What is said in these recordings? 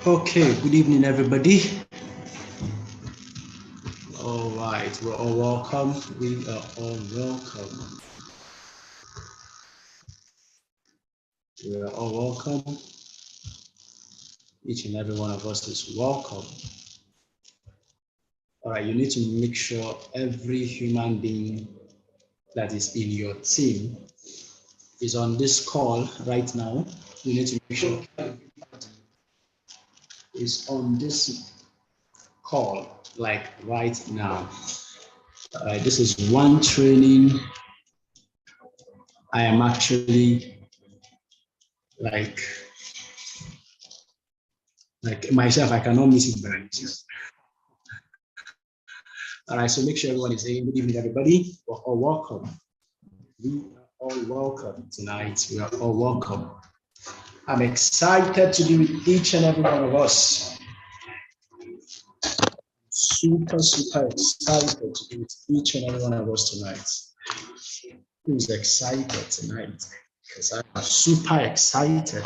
Okay, good evening, everybody. All right, we're all welcome. We are all welcome. We are all welcome. Each and every one of us is welcome. All right, you need to make sure every human being that is in your team is on this call right now. You need to make sure is on this call like right now. All right, this is one training. I am actually like myself, I cannot miss it very easily. All right, so make sure everyone is saying good evening, everybody. We're all welcome. We are all welcome tonight. We are all welcome. I'm excited to be with each and every one of us. Super excited to be with each and every one of us tonight. Who's excited tonight? Because I'm super excited.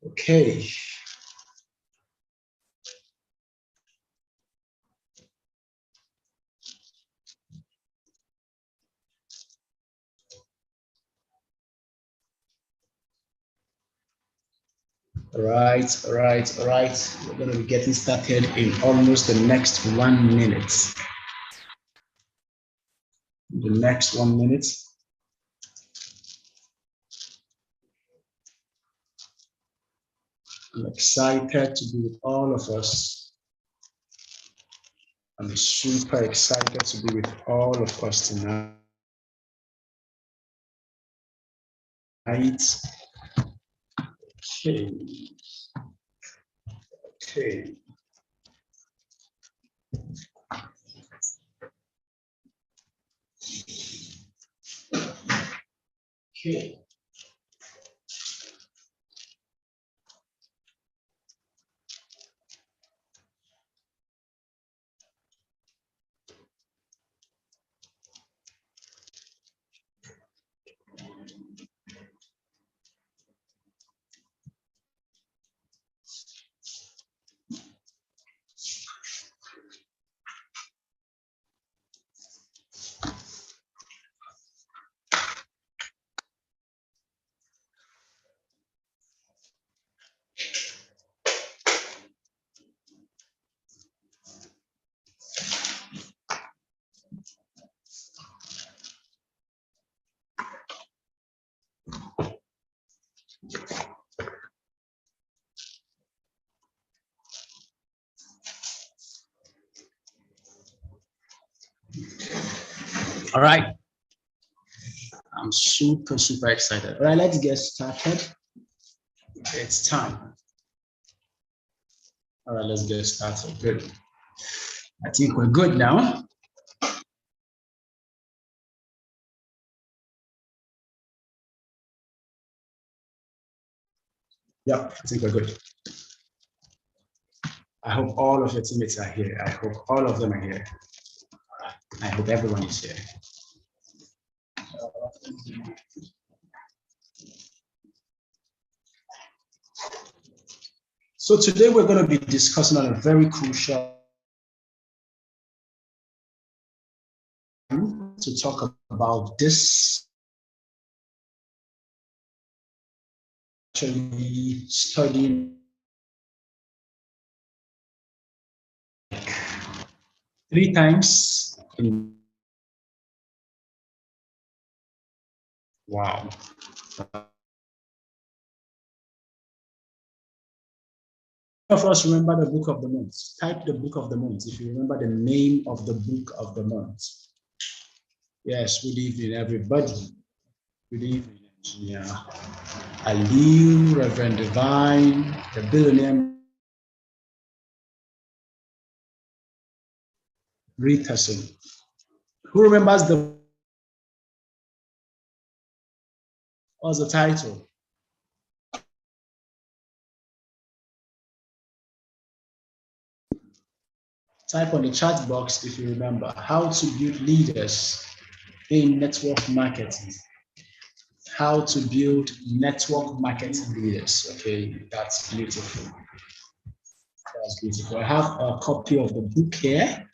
Okay. All right. We're going to be getting started in almost the next 1 minute. The next 1 minute. I'm excited to be with all of us. I'm super excited to be with all of us tonight. Okay. All right. I'm super excited. All right, let's get started. It's time. All right, let's get started. Good. I think we're good now. Yep, I think we're good. I hope all of your teammates are here. I hope all of them are here. I hope everyone is here. So today we're going to be discussing on a very crucial to talk about this actually studying 3 times in wow. Of us remember the book of the month. Type the book of the month if you remember the name of the book of the month. Yes, good evening, everybody. Good evening, Engineer Aliu, Reverend Divine, the billionaire Ritason. Who remembers what's the title? Type on the chat box if you remember. How to build leaders in network marketing. How to build network marketing leaders. Okay, that's beautiful. That's beautiful. I have a copy of the book here.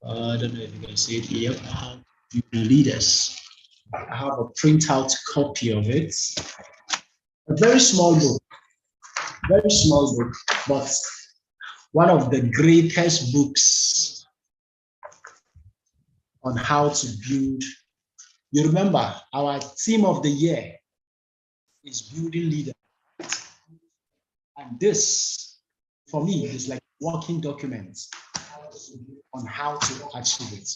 I don't know if you can see it here. How to build leaders. I have a printout copy of it. A very small book, but one of the greatest books on how to build. You remember our theme of the year is building leaders. And this, for me, is like working documents on how to achieve it.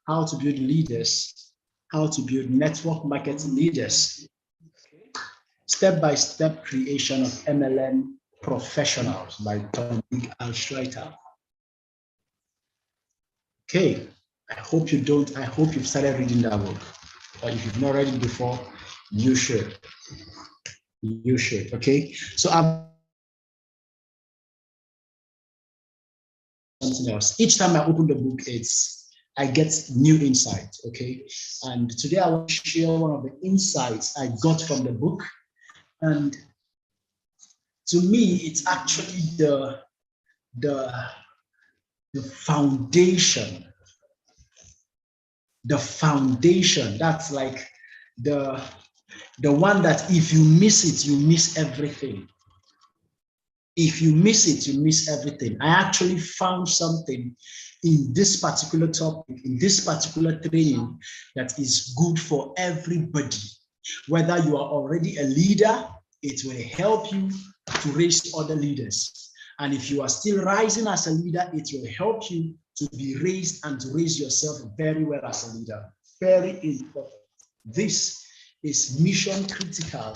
How to build leaders, how to build network marketing leaders. Step-by-step creation of MLM professionals by Tom Alstreiter. Okay, I hope you've started reading that book. But if you've not read it before, you should. You should, okay? So I'm something else. Each time I open the book, I get new insight, okay? And today I want to share one of the insights I got from the book. And to me, it's actually the foundation. The foundation, that's like the one that if you miss it, you miss everything. If you miss it, you miss everything. I actually found something in this particular topic, in this particular training, that is good for everybody. Whether you are already a leader, it will help you to raise other leaders. And if you are still rising as a leader, it will help you to be raised and to raise yourself very well as a leader. Very important. This is mission critical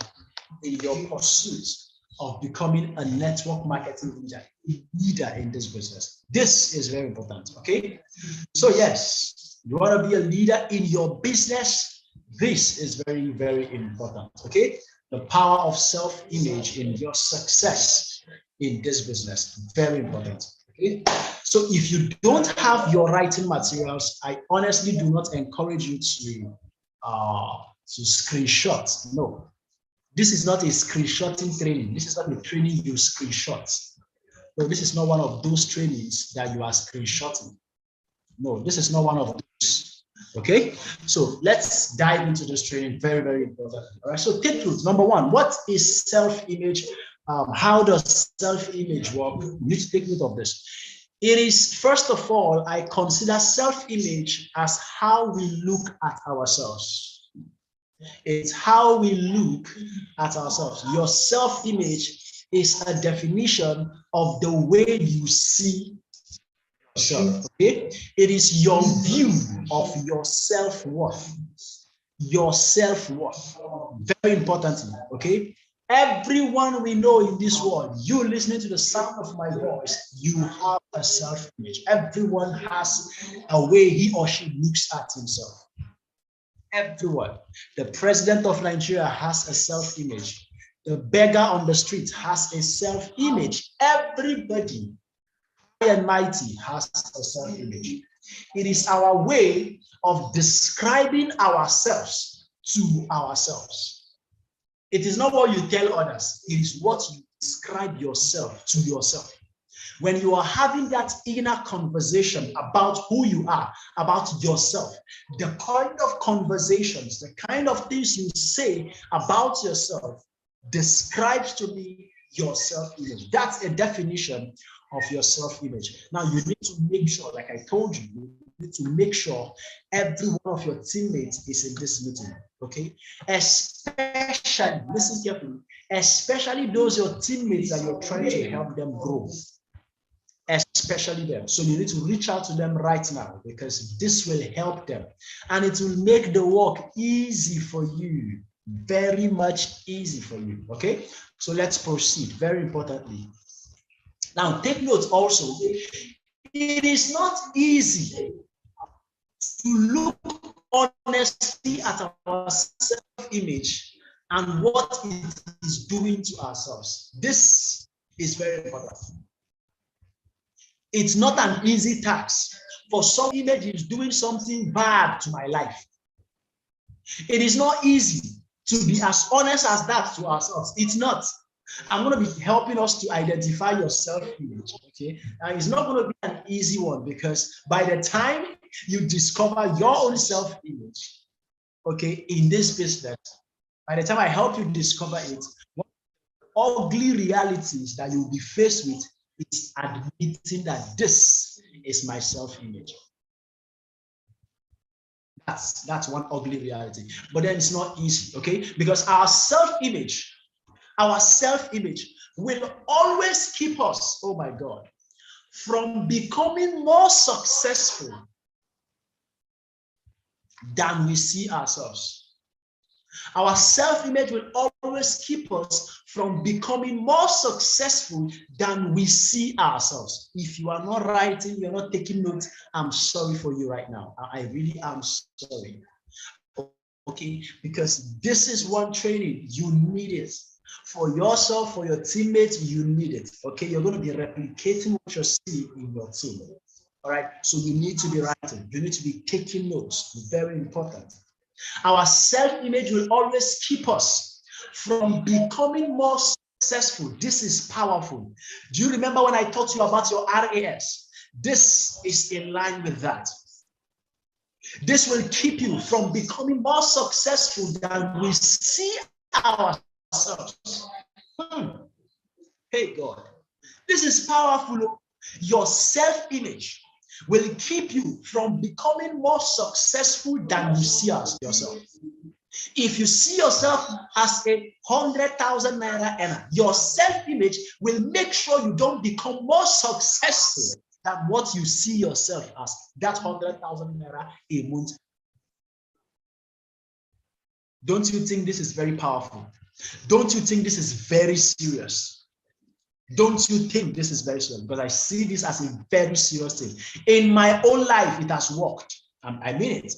in your pursuit of becoming a network marketing leader in this business. This is very important, okay? So yes, you want to be a leader in your business. This is very, very important, okay? The power of self-image in your success in this business, very important, okay? So if you don't have your writing materials, I honestly do not encourage you to screenshot. No, this is not a screenshotting training. This is not a training you screenshot. No, this is not one of those trainings that you are screenshotting. No, this is not one of those. Okay, so let's dive into this training. Very, very important. All right, so take note. Number one, what is self-image? How does self-image work? You need to take note of this. It is, first of all, I consider self-image as how we look at ourselves. It's how we look at ourselves. Your self-image is a definition of the way you see yourself. Okay? It is your view of your self-worth. Your self-worth. Very importantly, okay? Everyone we know in this world, you listening to the sound of my voice, you have a self-image. Everyone has a way he or she looks at himself. Everyone. The president of Nigeria has a self-image. The beggar on the street has a self-image. Everybody, high and mighty, has a self-image. It is our way of describing ourselves to ourselves. It is not what you tell others. It is what you describe yourself to yourself. When you are having that inner conversation about who you are, about yourself, the kind of conversations, the kind of things you say about yourself describes to me your self-image. That's a definition of your self-image. Now, you need to make sure, like I told you, you need to make sure every one of your teammates is in this meeting, okay? Especially, listen carefully, especially those your teammates that you're trying to help them grow. Especially them. So you need to reach out to them right now because this will help them and it will make the work easy for you, very much easy for you. Okay, so let's proceed. Very importantly, now take note also, it is not easy to look honestly at our self-image and what it is doing to ourselves. This is very important. It's not an easy task. For some, image is doing something bad to my life. It is not easy to be as honest as that to ourselves. It's not. I'm going to be helping us to identify your self-image, okay? And it's not going to be an easy one, because by the time you discover your own self-image, okay, in this business, by the time I help you discover it, one ugly realities that you'll be faced with is admitting that this is my self-image. That's one ugly reality. But then it's not easy, okay? Because our self-image will always keep us, oh my God, from becoming more successful than we see ourselves. Our self-image will always keep us from becoming more successful than we see ourselves. If you are not writing, you're not taking notes, I'm sorry for you right now. I really am sorry. Okay, because this is one training, you need it. For yourself, for your teammates, you need it. Okay, you're going to be replicating what you're seeing in your team. All right, so you need to be writing, you need to be taking notes. Very important. Our self-image will always keep us from becoming more successful. This is powerful. Do you remember when I talked to you about your RAS? This is in line with that. This will keep you from becoming more successful than we see ourselves. Hey, God, this is powerful. Your self-image will keep you from becoming more successful than you see yourself. If you see yourself as a 100,000 naira earner, your self-image will make sure you don't become more successful than what you see yourself as, that 100,000 naira a month. Don't you think this is very powerful? Don't you think this is very serious? Don't you think this is very serious? Because I see this as a very serious thing. In my own life, it has worked. I mean it.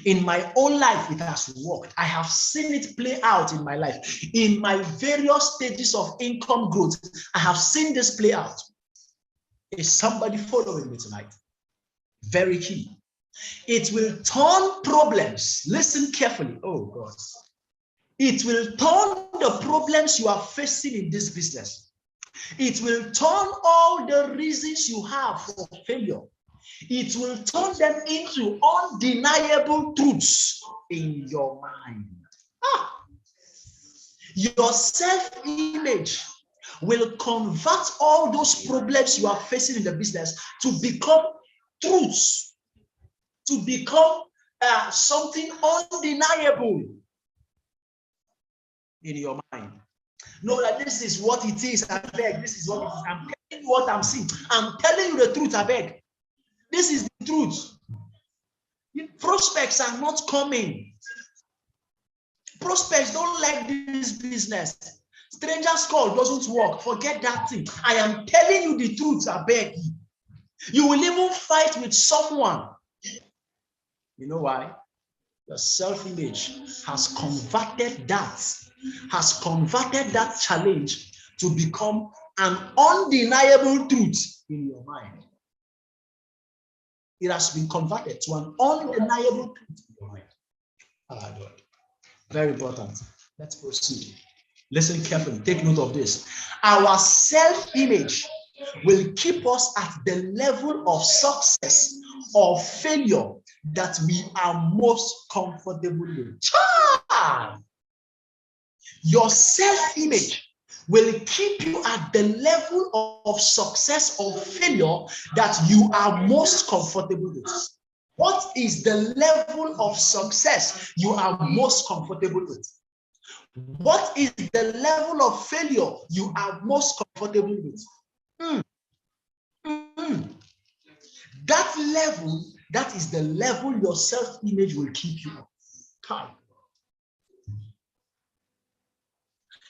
In my own life, it has worked. I have seen it play out in my life. In my various stages of income growth, I have seen this play out. Is somebody following me tonight? Very key. It will turn problems. Listen carefully. Oh, God. It will turn the problems you are facing in this business. It will turn all the reasons you have for failure. It will turn them into undeniable truths in your mind. Your self-image will convert all those problems you are facing in the business to become truths, to become something undeniable in your mind. Know that this is what it is. I beg. This is what it is. I'm telling you what I'm seeing. I'm telling you the truth. I beg. This is the truth. Prospects are not coming. Prospects don't like this business. Strangers call doesn't work. Forget that thing. I am telling you the truth. I beg you. You will even fight with someone. You know why? Your self-image has converted that challenge to become an undeniable truth in your mind. It has been converted to an undeniable truth in your mind. Ah, God. Very important. Let's proceed. Listen carefully. Take note of this. Our self-image will keep us at the level of success or failure that we are most comfortable with. Your self-image will keep you at the level of success or failure that you are most comfortable with. What is the level of success you are most comfortable with? What is the level of failure you are most comfortable with? That level, that is the level your self-image will keep you on.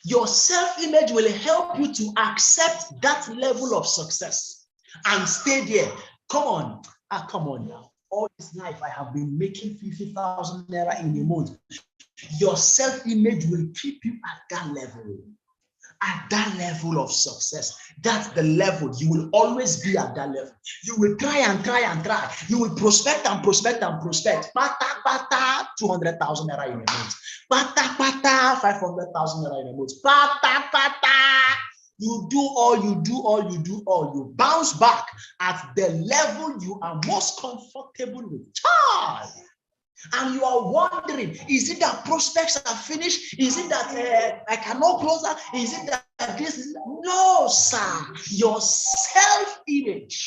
Your self-image will help you to accept that level of success and stay there. Come on. Come on now. All this life I have been making 50,000 naira in a month. Your self-image will keep you at that level. at that level of success. That's the level. You will always be at that level. You will try and try and try. You will prospect and prospect and prospect. Pata, pata, 200,000 naira in a month. Pata, pata, 500,000 naira in a month. Pata, pata. You do all, you do all, you do all. You bounce back at the level you are most comfortable with. Child. And you are wondering, is it that prospects are finished? Is it that I cannot close that? Is it that this is that? No, sir. Your self-image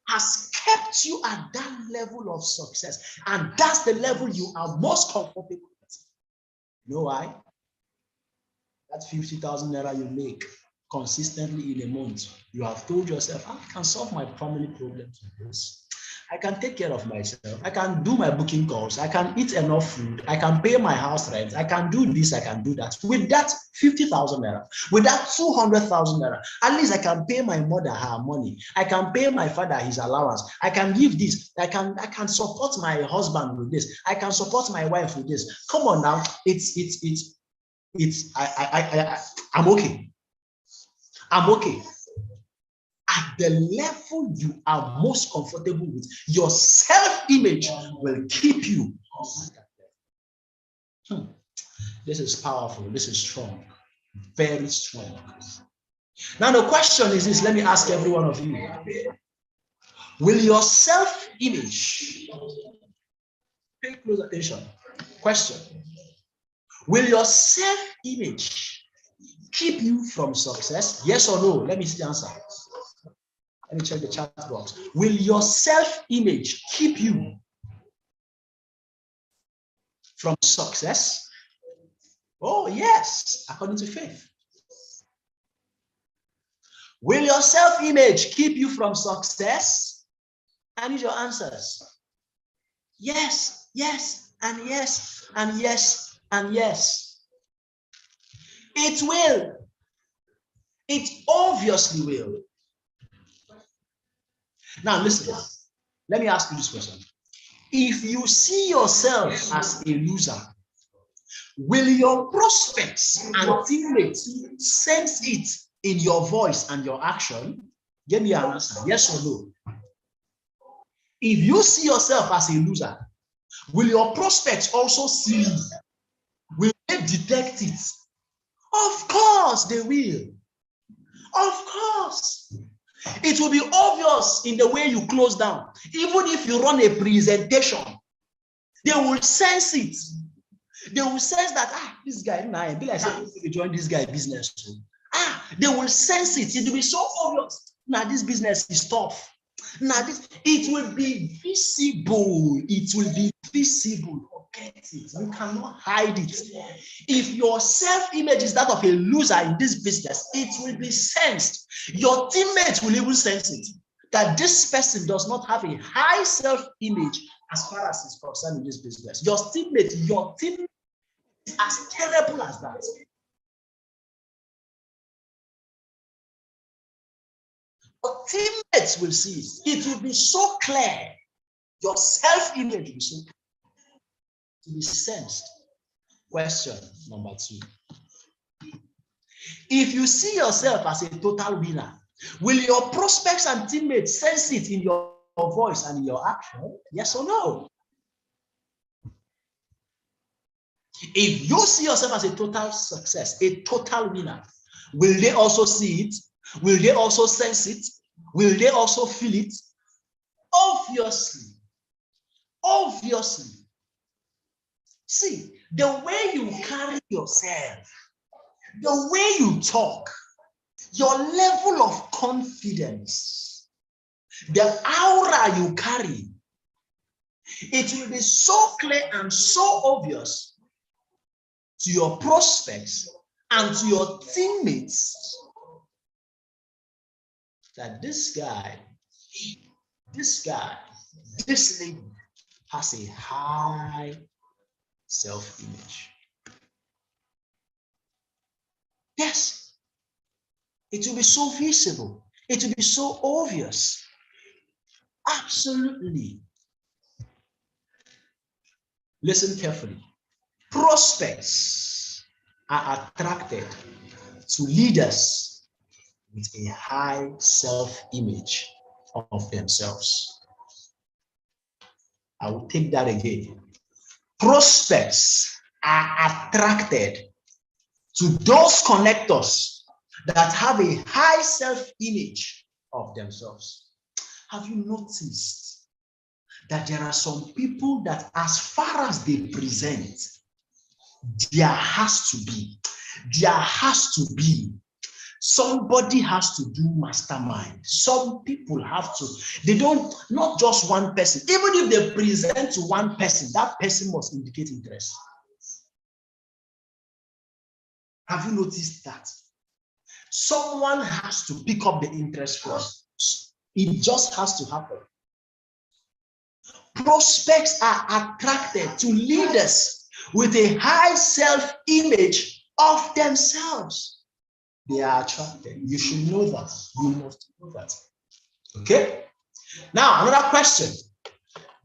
has kept you at that level of success. And that's the level you are most comfortable with. You know why? That's 50,000 naira you make consistently in a month. You have told yourself, I can solve my family problems with this. I can take care of myself. I can do my booking calls. I can eat enough food. I can pay my house rent. I can do this. I can do that. With that 50,000 naira, with that 200,000 naira, at least I can pay my mother her money. I can pay my father his allowance. I can give this. I can support my husband with this. I can support my wife with this. Come on now. I'm okay. I'm okay. At the level you are most comfortable with, your self-image will keep you. This is powerful. This is strong. Very strong. Now the question is this. Let me ask every one of you. Will your self-image, pay close attention. Question. Will your self-image keep you from success? Yes or no? Let me see the answer. Let me check the chat box. Will your self-image keep you from success? Oh, yes, according to faith. Will your self-image keep you from success? I need your answers. Yes, yes, and yes, and yes, and yes. It will. It obviously will. Now listen, let me ask you this question. If you see yourself as a loser, will your prospects and teammates sense it in your voice and your action? Give me an answer, yes or no. If you see yourself as a loser, will your prospects also see you? Will they detect it? Of course they will. Of course. It will be obvious in the way you close down. Even if you run a presentation, they will sense it. They will sense that, this guy, I be like, you join this guy business. They will sense it. It will be so obvious. Now, this business is tough. Now, it will be visible. It will be visible. Forget it. You cannot hide it. If your self-image is that of a loser in this business, it will be sensed. Your teammates will even sense it. That this person does not have a high self-image as far as is concerned in this business. Your teammate is as terrible as that. Your teammates will see it. It will be so clear. Your self-image will be so clear. To be sensed. Question number 2. If you see yourself as a total winner, will your prospects and teammates sense it in your voice and in your action? Yes or no? If you see yourself as a total success, a total winner, will they also see it? Will they also sense it? Will they also feel it? Obviously. Obviously. See, the way you carry yourself, the way you talk, your level of confidence, the aura you carry, it will be so clear and so obvious to your prospects and to your teammates that this lady has a high self-image. Yes, it will be so visible. It will be so obvious. Absolutely. Listen carefully. Prospects are attracted to leaders with a high self-image of themselves. I will take that again. Prospects are attracted to those connectors that have a high self-image of themselves. Have you noticed that there are some people that as far as they present, there has to be somebody has to do mastermind. Some people have to, they don't, not just one person. Even if they present to one person, that person must indicate interest. Have you noticed that? Someone has to pick up the interest first. It just has to happen. Prospects are attracted to leaders with a high self-image of themselves. They are attracted. You should know that. You must know that. Okay? Now, another question.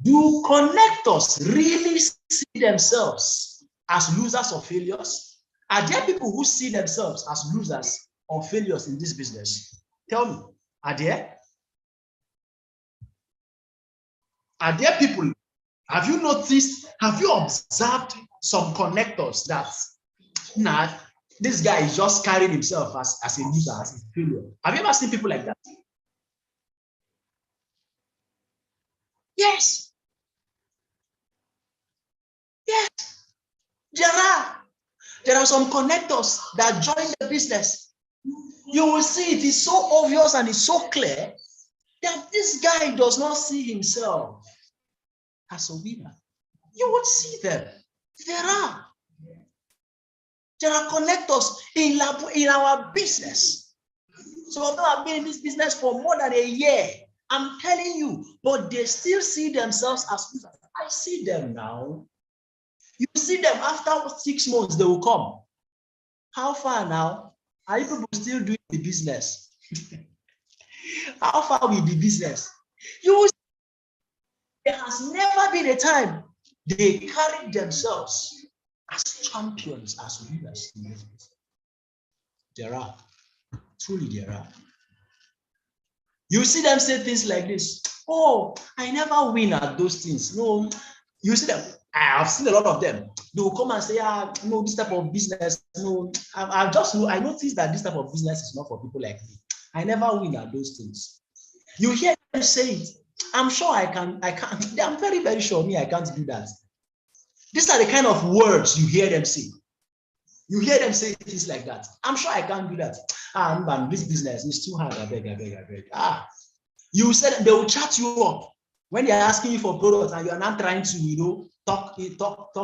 Do connectors really see themselves as losers or failures? Are there people who see themselves as losers or failures in this business? Tell me, are there? Are there people? Have you noticed, have you observed some connectors that, nah, this guy is just carrying himself as a loser, as a failure? Have you ever seen people like that? Yes. Yes. There are some connectors that join the business. You will see it is so obvious and it's so clear that this guy does not see himself as a winner. You would see them. There are connectors in our business. Some of them have been in this business for more than a year. I'm telling you, but they still see themselves as losers. I see them now. You see them after 6 months, they will come. How far now? Are you people still doing the business? How far with the business? You will see there has never been a time they carried themselves as champions, as winners in this business. There are. Truly there are. You see them say things like this. Oh, I never win at those things. No, you see them. I have seen a lot of them. They will come and say, no, this type of business, no, I noticed that this type of business is not for people like me. I never win at those things. You hear them say it. I'm sure I can't. I'm very, very sure I can't do that. These are the kind of words you hear them say. You hear them say things like that. I'm sure I can't do that. Man, this business is too hard. I beg. You said they will chat you up when they're asking you for products and you're not trying to, talk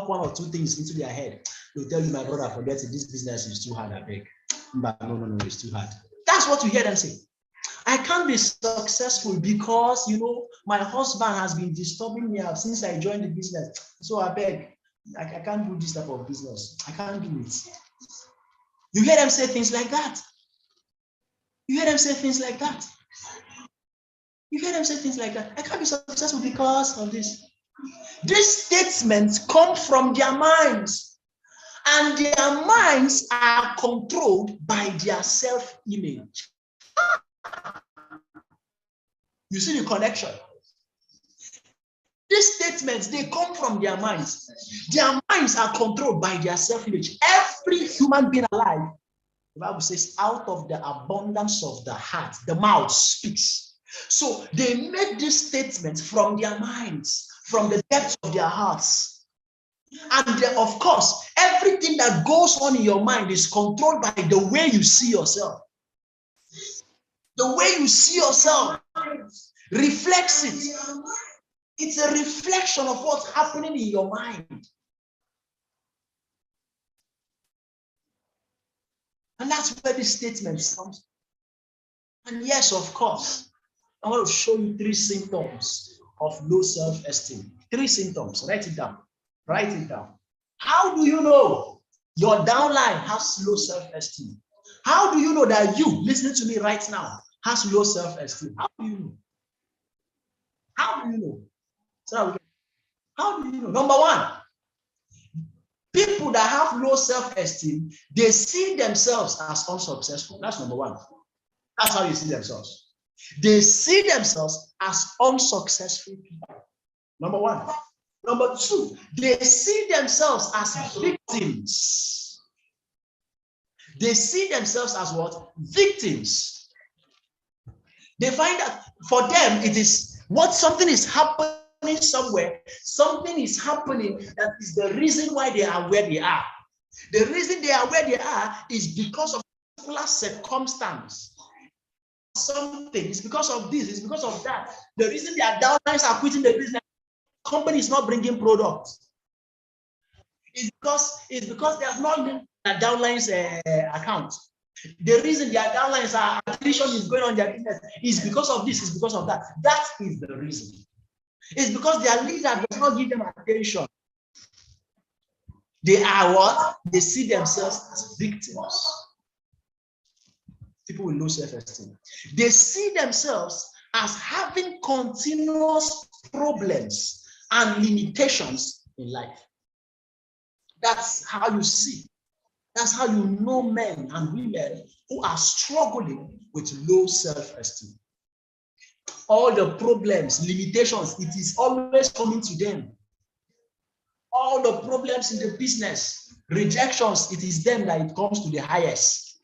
one or two things into their head. They'll tell you, my brother, forget it. This business is too hard. I beg. But no, it's too hard. That's what you hear them say. I can't be successful because, my husband has been disturbing me since I joined the business. So I beg. I can't do this type of business. I can't do it. You hear them say things like that. I can't be successful because of this. These statements come from their minds, and their minds are controlled by their self-image. You see the connection? These statements, they come from their minds. Their minds are controlled by their self-image. Every human being alive, the Bible says, out of the abundance of the heart, the mouth speaks. So they make these statements from their minds, from the depths of their hearts. And of course, everything that goes on in your mind is controlled by the way you see yourself. The way you see yourself reflects it. It's a reflection of what's happening in your mind. And that's where this statement comes. And yes, of course, I want to show you 3 symptoms of low self-esteem. 3 symptoms. Write it down. How do you know your downline has low self-esteem? How do you know that you, listening to me right now, has low self-esteem? How do you know? How do you know? Number 1, people People that have low self-esteem, they see themselves as unsuccessful. That's number one. That's how you see themselves. They see themselves as unsuccessful people. Number one. Number two, they see themselves as victims. They see themselves as what? Victims. They find that for them, it is what something is happening somewhere, something is happening that is the reason why they are where they are. The reason they are where they are is because of a particular circumstance. Something is because of this, it's because of that. The reason their downlines are quitting the business, the company is not bringing products. It's because they have not linked their downlines account. The reason their downlines are attrition is going on their business is because of this, is because of that. That is the reason. It's because their leader does not give them attention. They are what? They see themselves as victims. People with low self-esteem. They see themselves as having continuous problems and limitations in life. That's how you see. That's how you know men and women who are struggling with low self-esteem. All the problems, limitations, it is always coming to them. All the problems in the business, rejections, it is them that it comes to the highest.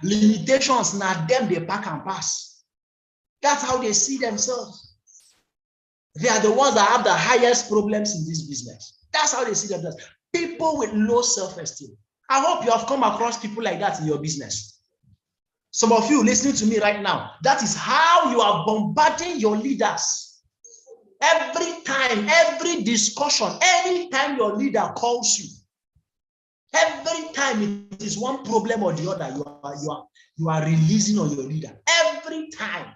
Limitations, not them, they pack and pass. That's how they see themselves. They are the ones that have the highest problems in this business. That's how they see themselves. People with low self-esteem. I hope you have come across people like that in your business. Some of you listening to me right now, that is how you are bombarding your leaders. Every time, every discussion, anytime your leader calls you, every time it is one problem or the other, you are releasing on your leader. Every time,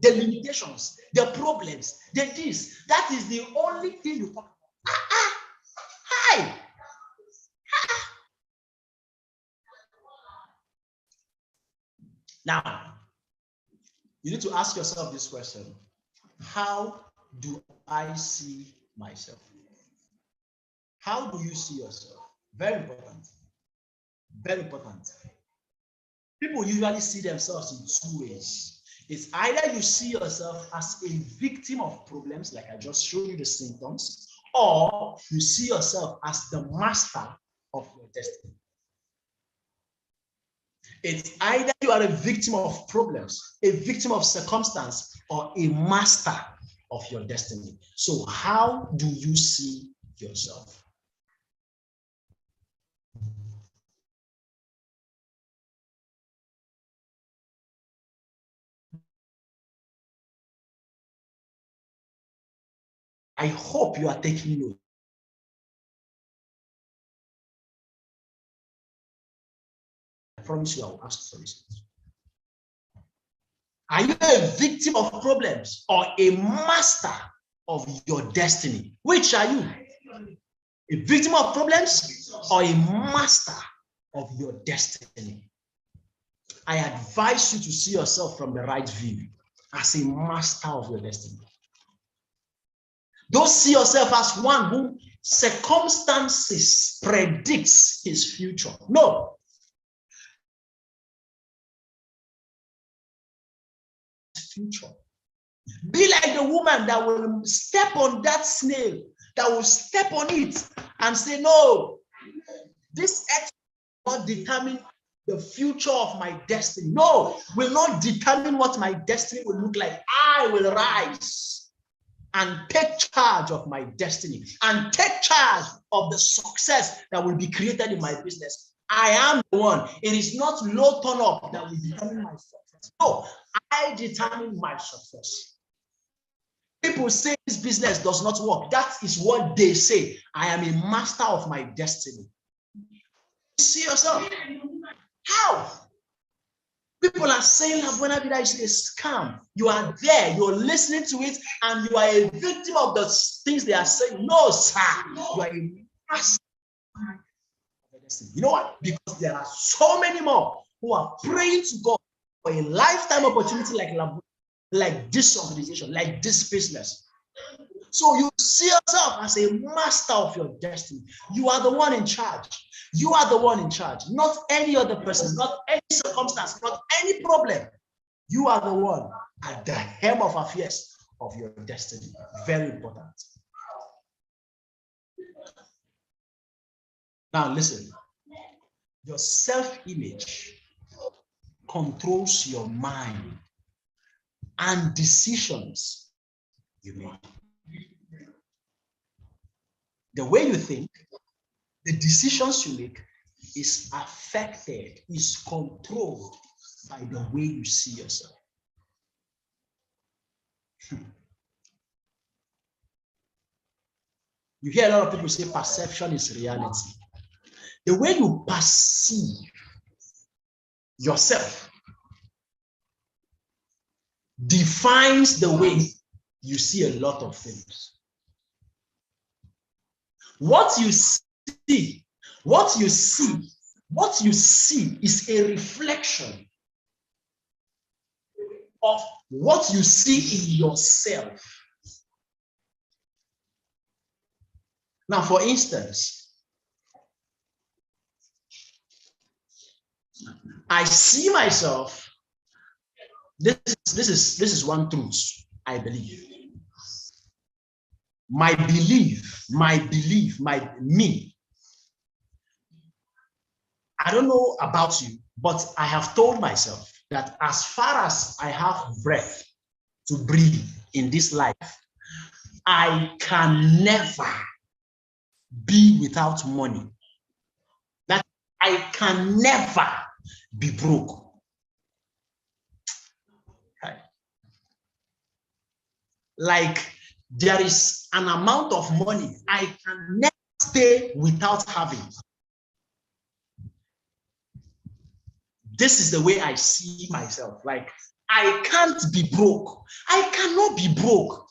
the limitations, the problems, the this, that is the only thing you talk about. Hi. Now, you need to ask yourself this question. How do I see myself? How do you see yourself? Very important. Very important. People usually see themselves in two ways. It's either you see yourself as a victim of problems, like I just showed you the symptoms, or you see yourself as the master of your destiny. It's either you are a victim of problems, a victim of circumstance, or a master of your destiny. So how do you see yourself? I hope you are taking note. I promise you I will ask for this. Are you a victim of problems or a master of your destiny? Which are you? A victim of problems or a master of your destiny? I advise you to see yourself from the right view as a master of your destiny. Don't see yourself as one who circumstances predicts his future. No. Future. Be like the woman that will step on that snail, that will step on it and say, no, this earth will not determine the future of my destiny. No, will not determine what my destiny will look like. I will rise and take charge of my destiny and take charge of the success that will be created in my business. I am the one. It is not low turn up that will determine my success. No, I determine my success. People say this business does not work. That is what they say. I am a master of my destiny. See yourself. How? People are saying La Buena Vida is a scam. You are there, you're listening to it, and you are a victim of the things they are saying. No, sir. You are a master of my destiny. You know what? Because there are so many more who are praying to God for a lifetime opportunity like this organization, like this business. So you see yourself as a master of your destiny. You are the one in charge. You are the one in charge, not any other person, not any circumstance, not any problem. You are the one at the helm of affairs of your destiny. Very important. Now listen, your self-image controls your mind and decisions you make. The way you think, the decisions you make is affected, is controlled by the way you see yourself. You hear a lot of people say perception is reality. The way you perceive yourself defines the way you see a lot of things. What you see is a reflection of what you see in yourself. Now, for instance, I see myself. This is one truth I believe. My me. I don't know about you, but I have told myself that as far as I have breath to breathe in this life, I can never be without money. That I can never be broke. Okay. Like there is an amount of money I can never stay without having. This is the way I see myself. Like I can't be broke. I cannot be broke.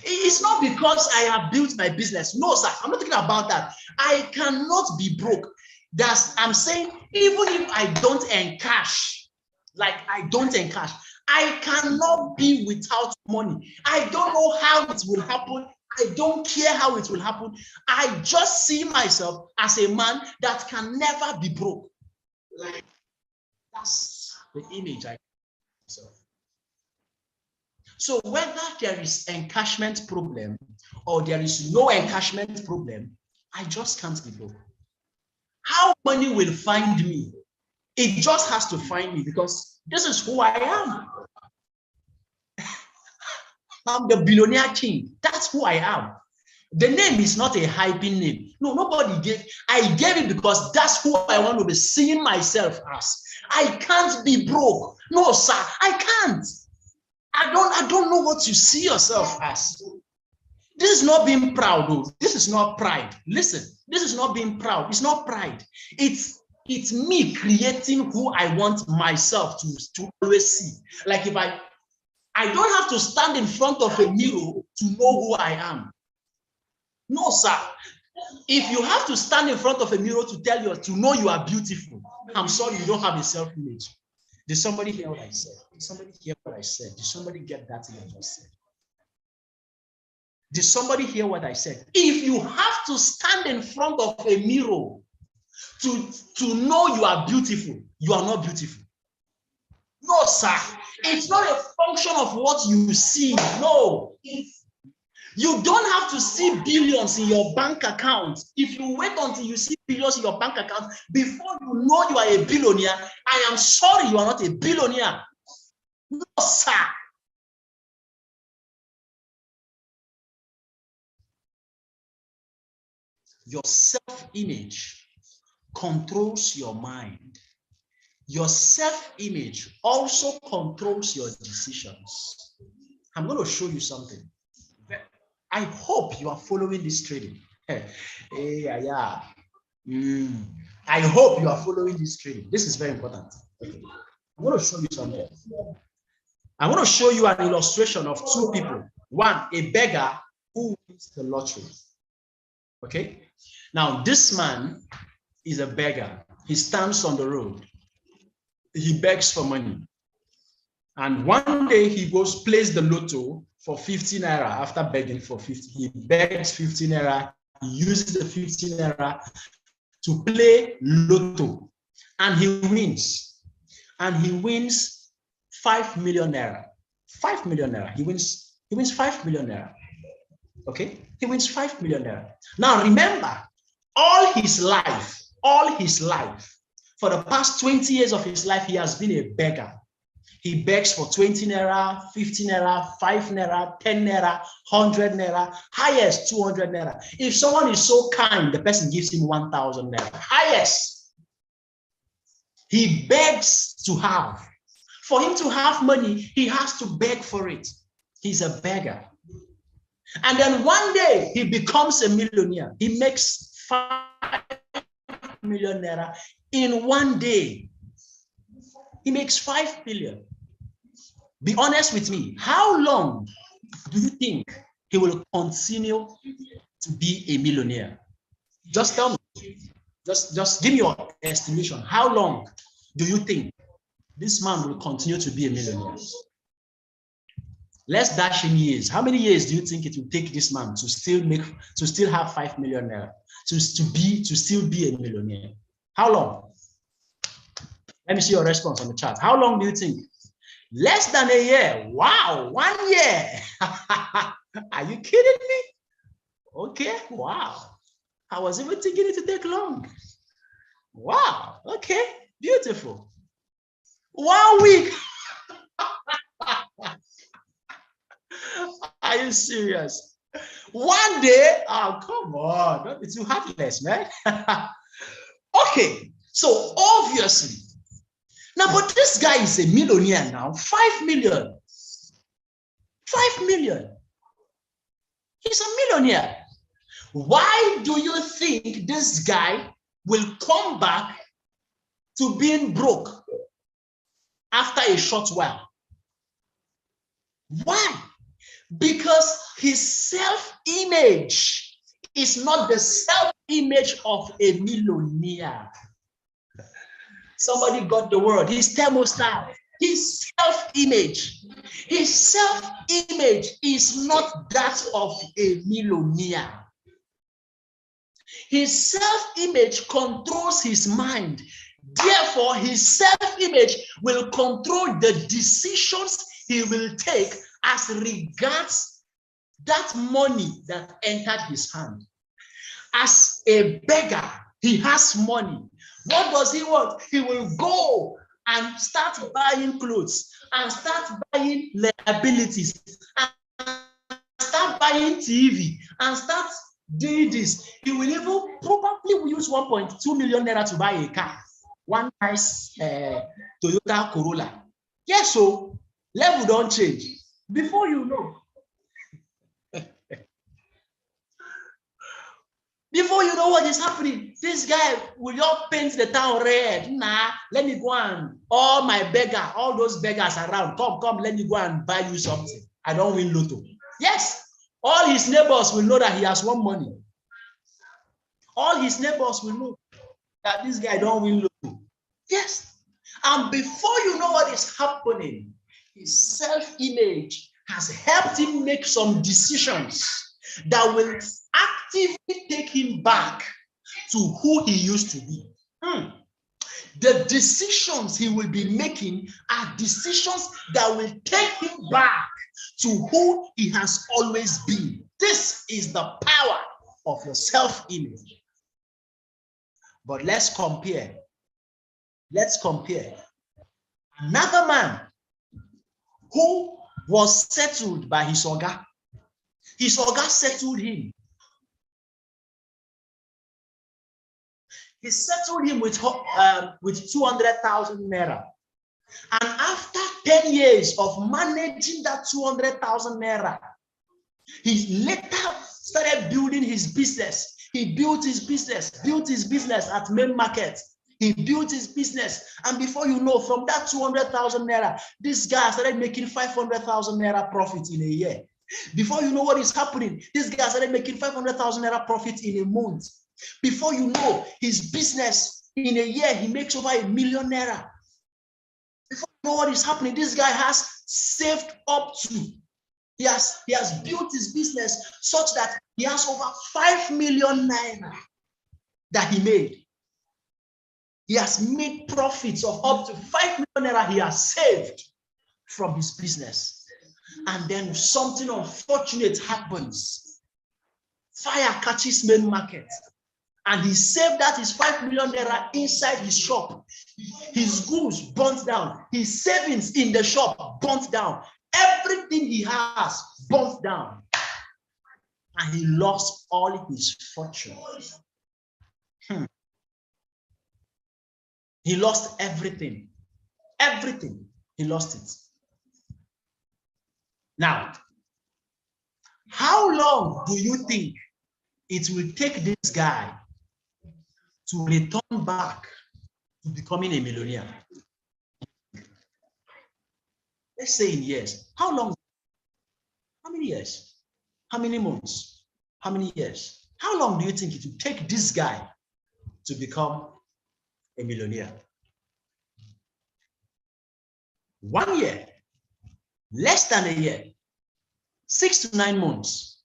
It's not because I have built my business. No, sir, I'm not talking about that. I cannot be broke. I'm saying, even if I don't encash, like I don't encash, I cannot be without money. I don't know how it will happen. I don't care how it will happen. I just see myself as a man that can never be broke. Like that's the image I have myself. So whether there is encashment problem or there is no encashment problem, I just can't be broke. How money will find me? It just has to find me because this is who I am. I'm the billionaire king. That's who I am. The name is not a hyping name. No, nobody gave. I gave it because that's who I want to be seeing myself as. I can't be broke. No, sir, I can't. I don't know what you see yourself as. This is not being proud, though. This is not pride. Listen, this is not being proud. It's not pride. It's me creating who I want myself to always see. Like if I don't have to stand in front of a mirror to know who I am. No, sir. If you have to stand in front of a mirror to know you are beautiful, I'm sorry, you don't have a self-image. Did somebody hear what I said? Did somebody hear what I said? Did somebody get that thing I just said? Did somebody hear what I said? If you have to stand in front of a mirror to know you are beautiful, you are not beautiful. No, sir. It's not a function of what you see. No. You don't have to see billions in your bank account. If you wait until you see billions in your bank account before you know you are a billionaire, I am sorry, you are not a billionaire. No, sir. Your self-image controls your mind. Your self-image also controls your decisions. I'm going to show you something. I hope you are following this training. I hope you are following this training. This is very important. Okay. I'm going to show you something. I want to show you an illustration of two people. One, a beggar who wins the lottery. Okay. Now, this man is a beggar. He stands on the road. He begs for money. And one day he goes, plays the lotto, for 50 naira after begging for 50. He begs 50 naira. He uses the 50 naira to play lotto, and he wins. And he wins 5 million naira. 5 million naira. He wins 5 million naira. Okay? He wins 5 million naira. Now remember, all his life, for the past 20 years of his life, he has been a beggar. He begs for 20 naira, 50 naira, 5 naira, 10 naira, 100 naira, highest 200 naira. If someone is so kind, the person gives him 1,000 naira. Highest. He begs to have. For him to have money, he has to beg for it. He's a beggar. And then one day, he becomes a millionaire. He makes 5 million naira in one day. He makes 5 million. Be honest with me. How long do you think he will continue to be a millionaire? Just tell me. Just give me your estimation. How long do you think this man will continue to be a millionaire? Let's dash in years. How many years do you think it will take this man to still have 5 million naira, to still be a millionaire? How long? Let me see your response on the chat. How long do you think? Less than a year. Wow, 1 year. Are you kidding me? Okay, wow. I was even thinking it to take long. Wow, okay, beautiful. 1 week. Are you serious? 1 day? Oh, come on. Don't be too heartless, man. Okay, so obviously, now, but this guy is a millionaire now. 5 million. 5 million. He's a millionaire. Why do you think this guy will come back to being broke after a short while? Why? Because his self-image is not the self-image of a millionaire. Somebody got the word. His thermostat, his self-image. His self-image is not that of a millionaire. His self-image controls his mind. Therefore, his self-image will control the decisions he will take as regards that money that entered his hand. As a beggar, he has money. What does he want? He will go and start buying clothes and start buying liabilities and start buying TV and start doing this. He will even probably use 1.2 million naira to buy a car. One nice Toyota Corolla. Yes, so level don't change. Before you know, what is happening, this guy will just paint the town red. Nah, let me go and all those beggars around, come, let me go and buy you something. I don't win lotto. Yes, all his neighbors will know that he has won money. All his neighbors will know that this guy don't win lotto. Yes, and before you know what is happening, his self-image has helped him make some decisions that will actively take him back to who he used to be. The decisions he will be making are decisions that will take him back to who he has always been. This is the power of your self-image. But let's compare. Another man who was settled by his oga. His oga settled him. He settled him with 200,000 naira. And after 10 years of managing that 200,000 naira, he later started building his business. He built his business at main market. He built his business. And before you know, from that 200,000 naira, this guy started making 500,000 naira profit in a year. Before you know what is happening, this guy started making 500,000 naira profit in a month. Before you know, his business in a year, he makes over 1 million naira. Before you know what is happening, this guy has saved up to He has built his business such that he has over 5 million naira that he made. He has made profits of up to 5 million naira he has saved from his business. And then something unfortunate happens. Fire catches main market. And he saved that his 5 million naira inside his shop. His goods burnt down. His savings in the shop burnt down. Everything he has burnt down. And he lost all his fortune. He lost everything. Everything. He lost it. Now, how long do you think it will take this guy to return back to becoming a millionaire? Let's say in years. How long? How many years? How many months? How many years? How long do you think it will take this guy to become a millionaire? 1 year, less than a year, 6 to 9 months.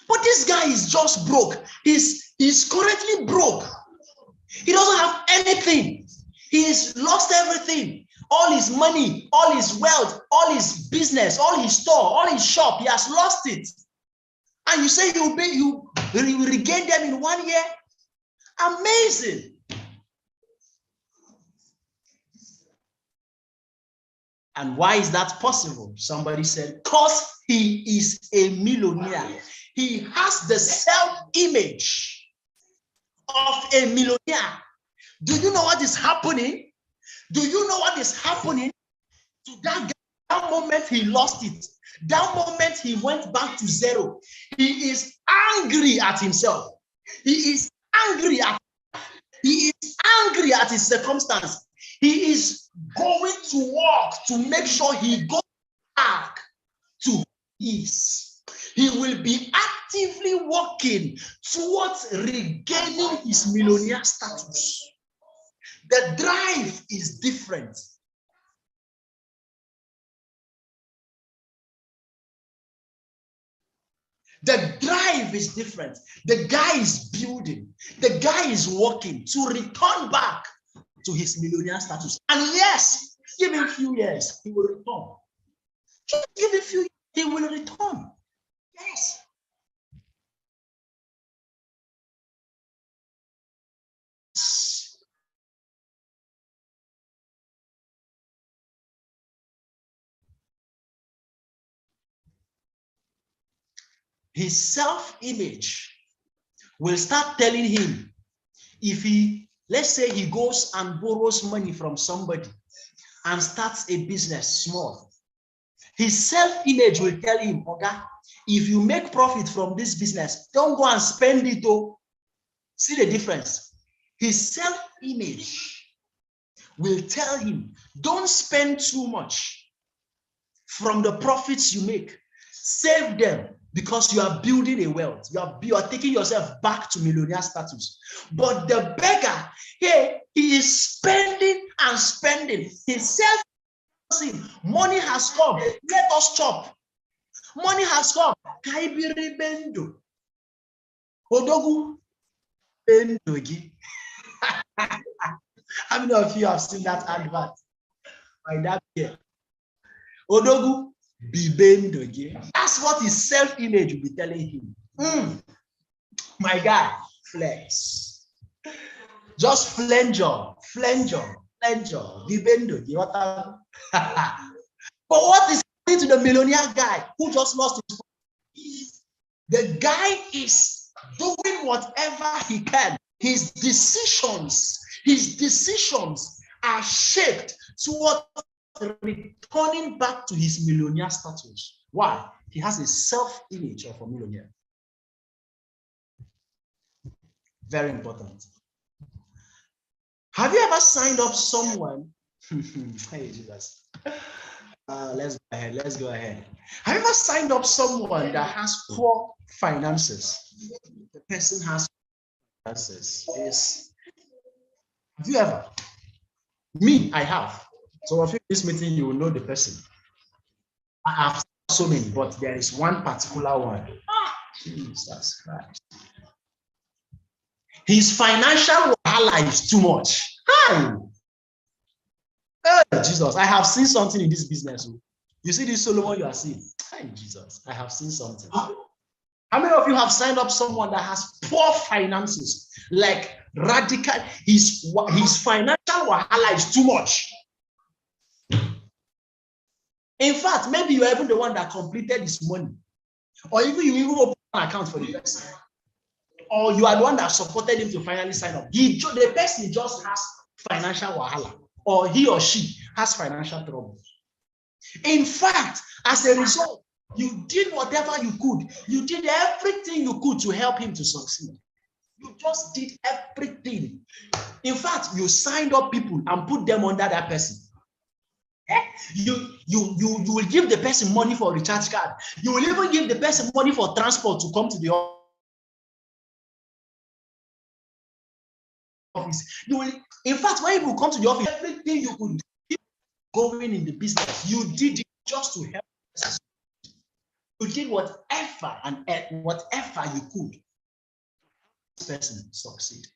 But this guy is just broke. He's currently broke. He doesn't have anything. He's lost everything. All his money, all his wealth, all his business, all his store, all his shop, he has lost it. And you say you will regain them in 1 year? Amazing. And why is that possible? Somebody said, because he is a millionaire. He has the self-image of a millionaire. Do you know what is happening? Do you know what is happening to that guy? That moment he lost it. That moment he went back to zero. He is angry at himself. He is angry at his circumstance. He is going to work to make sure he goes back to his. He will be actively working towards regaining his millionaire status. The drive is different. The drive is different. The guy is building. The guy is working to return back to his millionaire status. And yes, give him a few years, he will return. Just give him a few years, he will return. Yes. His self-image will start telling him, if he, let's say he goes and borrows money from somebody and starts a business small, his self-image will tell him, okay, if you make profit from this business, don't go and spend it. Oh, see the difference? His self-image will tell him, don't spend too much from the profits you make. Save them, because you are building a wealth. You are taking yourself back to millionaire status. But the beggar, hey, he is spending and spending. His self, money has come. Let us chop. Money has come. Kaibiri bendo. Odogu bendogi. How many of you have seen that advert? By that year. Odogu bibendogi. That's what his self-image will be telling him. My guy, flex. Just flanger, bibendogi. But what is happening to the millionaire guy who just lost his money? The guy is doing whatever he can. His decisions are shaped towards returning back to his millionaire status. Why? He has a self-image of a millionaire. Very important. Have you ever signed up someone? Hey, Jesus. Let's go ahead. Have you ever signed up someone that has poor finances? The person has finances. Yes. Have you ever? Me, I have. So if you this meeting, you will know the person. I have so many, but there is one particular one. Jesus Christ. His financial wahala is too much. Hi. Oh, Jesus, I have seen something in this business. You see this Solomon you are seeing? Hi, Jesus, I have seen something. How many of you have signed up someone that has poor finances, like radical? His financial wahala is too much. In fact, maybe you're even the one that completed his money, or even you even open an account for the person, or you are the one that supported him to finally sign up. The person just has financial wahala, or he or she has financial trouble. In fact, as a result, you did whatever you could. You did everything you could to help him to succeed. You just did everything. In fact, you signed up people and put them under that person. You will give the person money for a recharge card. You will even give the person money for transport to come to the office. You will, in fact, when you come to the office, everything you could do going in the business, you did it just to help the person. You did whatever you could. This person succeed.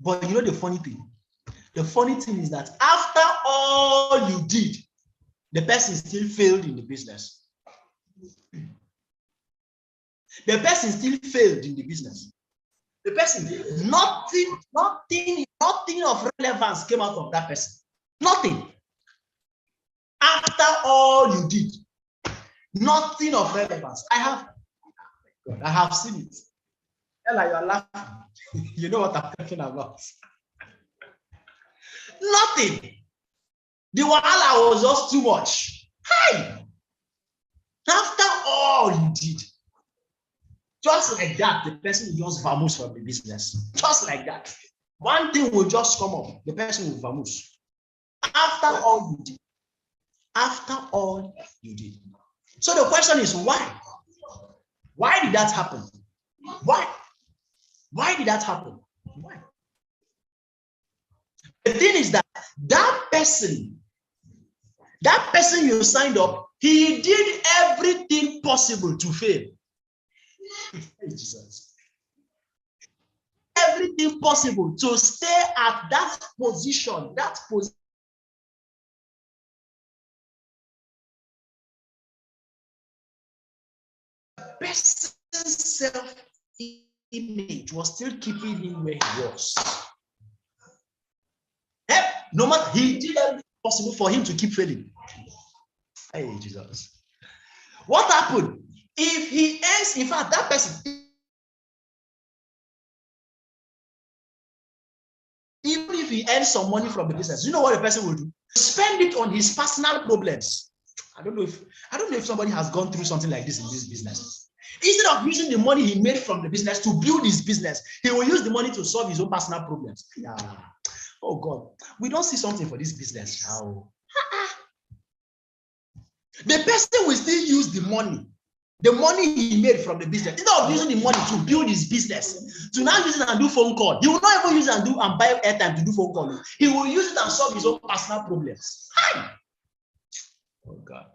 But you know the funny thing? The funny thing is that after all you did, the person still failed in the business. The person still failed in the business. The person, nothing of relevance came out of that person. Nothing. After all you did, nothing of relevance. I have seen it. Ella, you are laughing. You know what I'm talking about. Nothing. The wahala was just too much. Hey! After all you did, just like that, the person will just vamoose from the business. Just like that. One thing will just come up, the person will vamoose. After all you did. After all you did. So the question is, why? Why did that happen? Why? Why did that happen? Why? The thing is that person you signed up, he did everything possible to fail. Jesus. Everything possible to stay at that position, person's self-image was still keeping him where he was. No matter, he did everything possible for him to keep failing. Hey, Jesus. What happened? If he earns, in fact, that person, even if he earns some money from the business, you know what the person will do? Spend it on his personal problems. I don't know if somebody has gone through something like this in this business. Instead of using the money he made from the business to build his business, he will use the money to solve his own personal problems. Yeah. Oh God, we don't see something for this business. How? The person will still use the money he made from the business, instead of using the money to build his business, to now use it and do phone call. He will not even use it and buy airtime to do phone call. He will use it and solve his own personal problems. Hi. Oh God.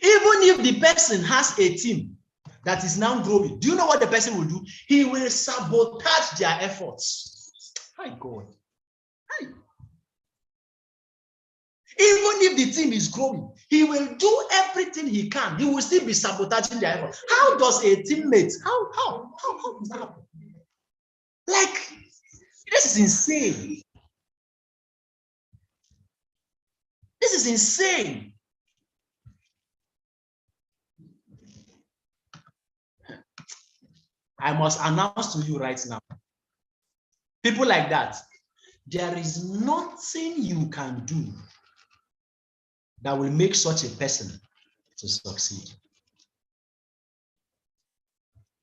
Even if the person has a team that is now growing, do you know what the person will do? He will sabotage their efforts. My God. Hi. Even if the team is growing, he will do everything he can. He will still be sabotaging their efforts. How does a teammate, how does that happen? Like, this is insane. This is insane. I must announce to you right now. People like that, there is nothing you can do that will make such a person to succeed.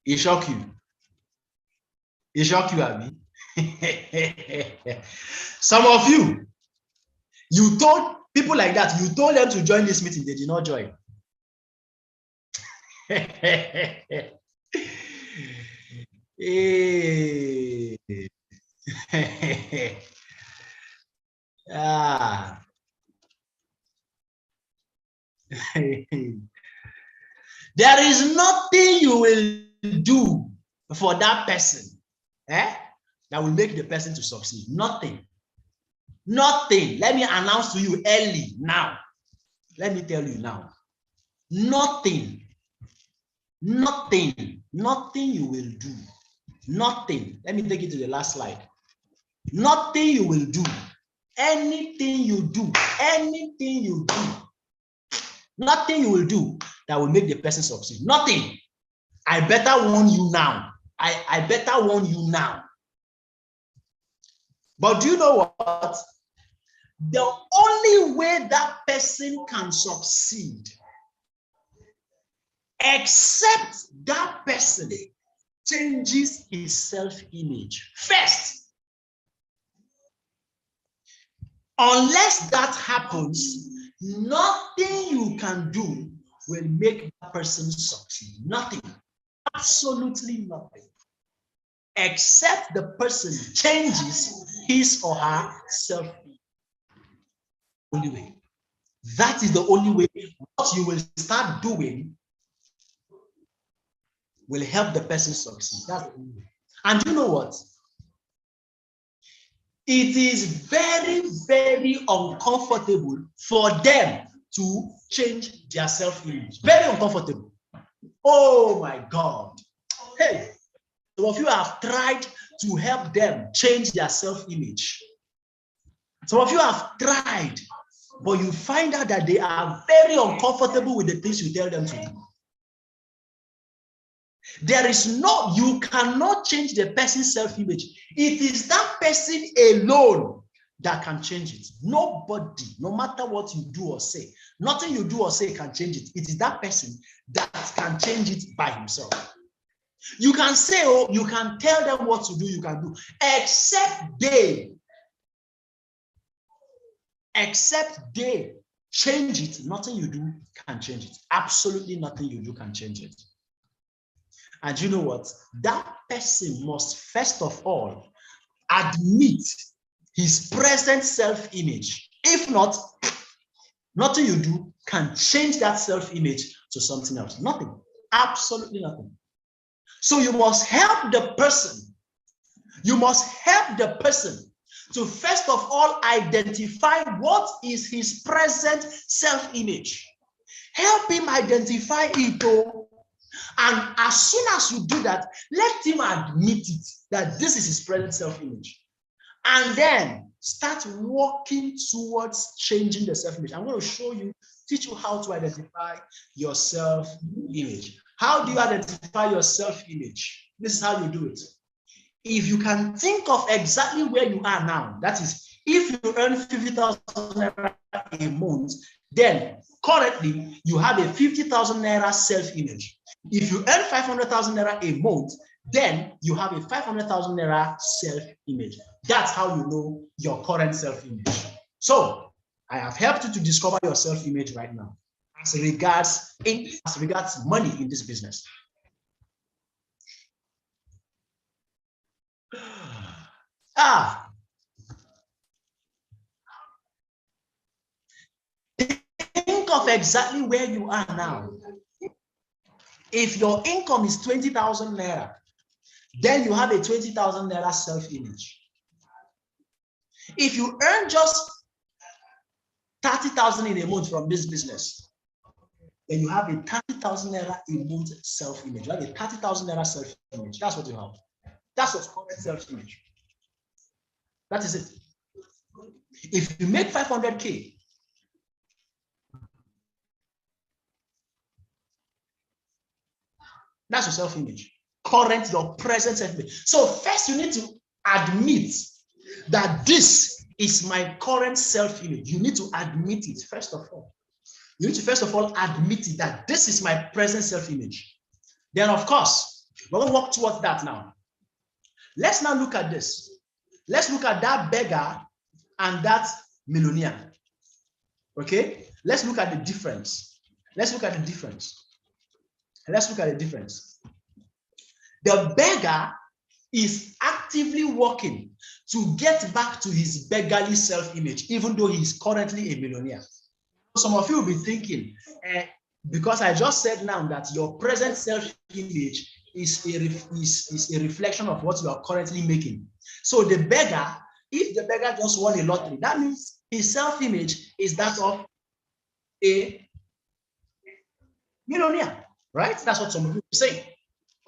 It shock you. It shock you, Abby. Some of you told people like that, you told them to join this meeting, they did not join. Hey. Ah. There is nothing you will do for that person that will make the person to succeed. Nothing. Nothing. Let me announce to you early now. Let me tell you now. Nothing. Nothing. Nothing you will do. Nothing. Let me take it to the last slide. Nothing you will do. Anything you do. Anything you do. Nothing you will do that will make the person succeed. Nothing. I better warn you now. I better warn you now. But do you know what? The only way that person can succeed, except that person changes his self-image first. Unless that happens, nothing you can do will make that person succeed. Nothing. Absolutely nothing. Except the person changes his or her self-image. Only way. That is the only way. What you will start doing will help the person succeed. That's the only way. And you know what? It is very, very uncomfortable for them to change their self-image. Very uncomfortable. Oh my God. Hey, some of you have tried to help them change their self-image. Some of you have tried, but you find out that they are very uncomfortable with the things you tell them to do. There is no, you cannot change the person's self-image. It is that person alone that can change it. Nobody, no matter what you do or say, nothing you do or say can change it. It is that person that can change it by himself. You can say, oh, you can tell them what to do, you can do, except they change it. Nothing you do can change it. Absolutely nothing you do can change it. And you know what? That person must first of all admit his present self-image. If not, nothing you do can change that self-image to something else. Nothing. Absolutely nothing. So you must help the person. You must help the person to first of all identify what is his present self-image. Help him identify it, and as soon as you do that, let him admit it, that this is his present self-image. And then start working towards changing the self-image. I'm going to show you, teach you how to identify your self-image. How do you identify your self-image? This is how you do it. If you can think of exactly where you are now, that is, if you earn 50,000 naira a month, then currently you have a 50,000 naira self-image. If you earn 500,000 naira a month, then you have a 500,000 naira self-image. That's how you know your current self-image. So I have helped you to discover your self-image right now as regards money in this business. Think of exactly where you are now. If your income is 20,000 naira, then you have a 20,000 naira self-image. If you earn just 30,000 in a month from this business, then you have a 30,000 naira a month self-image. You have a 30,000 naira self-image. That's what you have. That's what's called self-image. That is it. If you make 500K, that's your self-image. Current, your present self-image. So first you need to admit that this is my current self-image. You need to admit it first of all. You need to first of all admit it, that this is my present self-image. Then of course, we're going to work towards that now. Let's now look at this. Let's look at that beggar and that millionaire. Okay? Let's look at the difference. Let's look at the difference. Let's look at the difference. The beggar is actively working to get back to his beggarly self-image, even though he's currently a millionaire. Some of you will be thinking, because I just said now that your present self-image is a reflection of what you are currently making. So the beggar, if the beggar just won a lottery, that means his self-image is that of a millionaire, right? That's what some people say.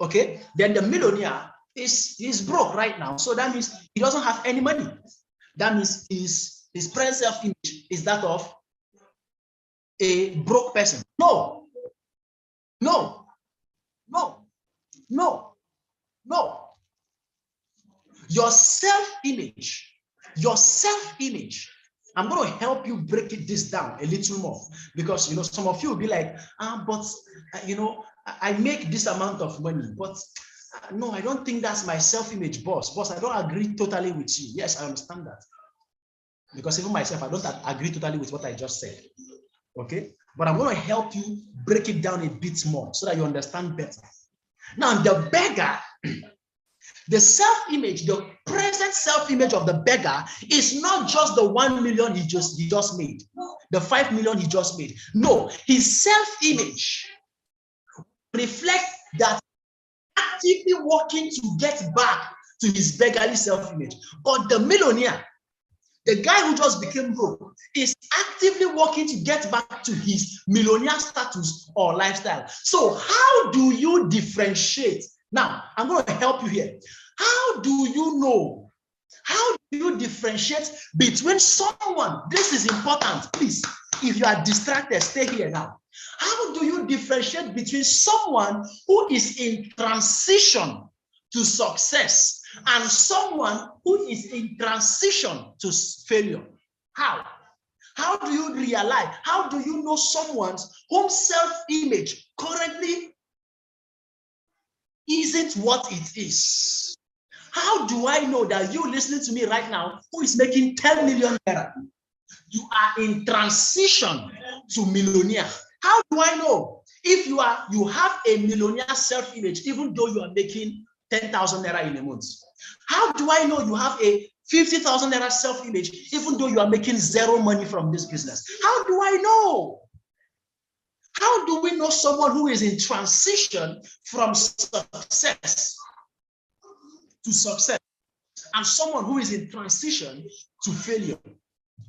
Okay, then the millionaire is broke right now, so that means he doesn't have any money. That means his present self-image is that of a broke person. No, no, no, no, no. Your self-image, I'm going to help you break this down a little more, because some of you will be like, but I make this amount of money, but no, I don't think that's my self-image, boss. I don't agree totally with you. Yes, I understand that, because even myself, I don't agree totally with what I just said. Okay, but I'm going to help you break it down a bit more so that you understand better. Now, the beggar, the self-image, the present self-image of the beggar is not just the 1 million he just made, the 5 million he just made. No, his self-image reflects that actively working to get back to his beggarly self-image. But the millionaire, the guy who just became broke, is actively working to get back to his millionaire status or lifestyle. So how do you differentiate? Now, I'm going to help you here. How do you know? How do you differentiate between someone? This is important, please. If you are distracted, stay here now. How do you differentiate between someone who is in transition to success and someone who is in transition to failure? How? How do you realize? How do you know someone's home self-image currently isn't what it is? How do I know that you listening to me right now, who is making 10 million naira, you are in transition to millionaire? How do I know if you have a millionaire self-image, even though you are making 10,000 naira in a month? How do I know you have a 50,000 naira self-image, even though you are making zero money from this business? How do I know? How do we know someone who is in transition from success to success and someone who is in transition to failure?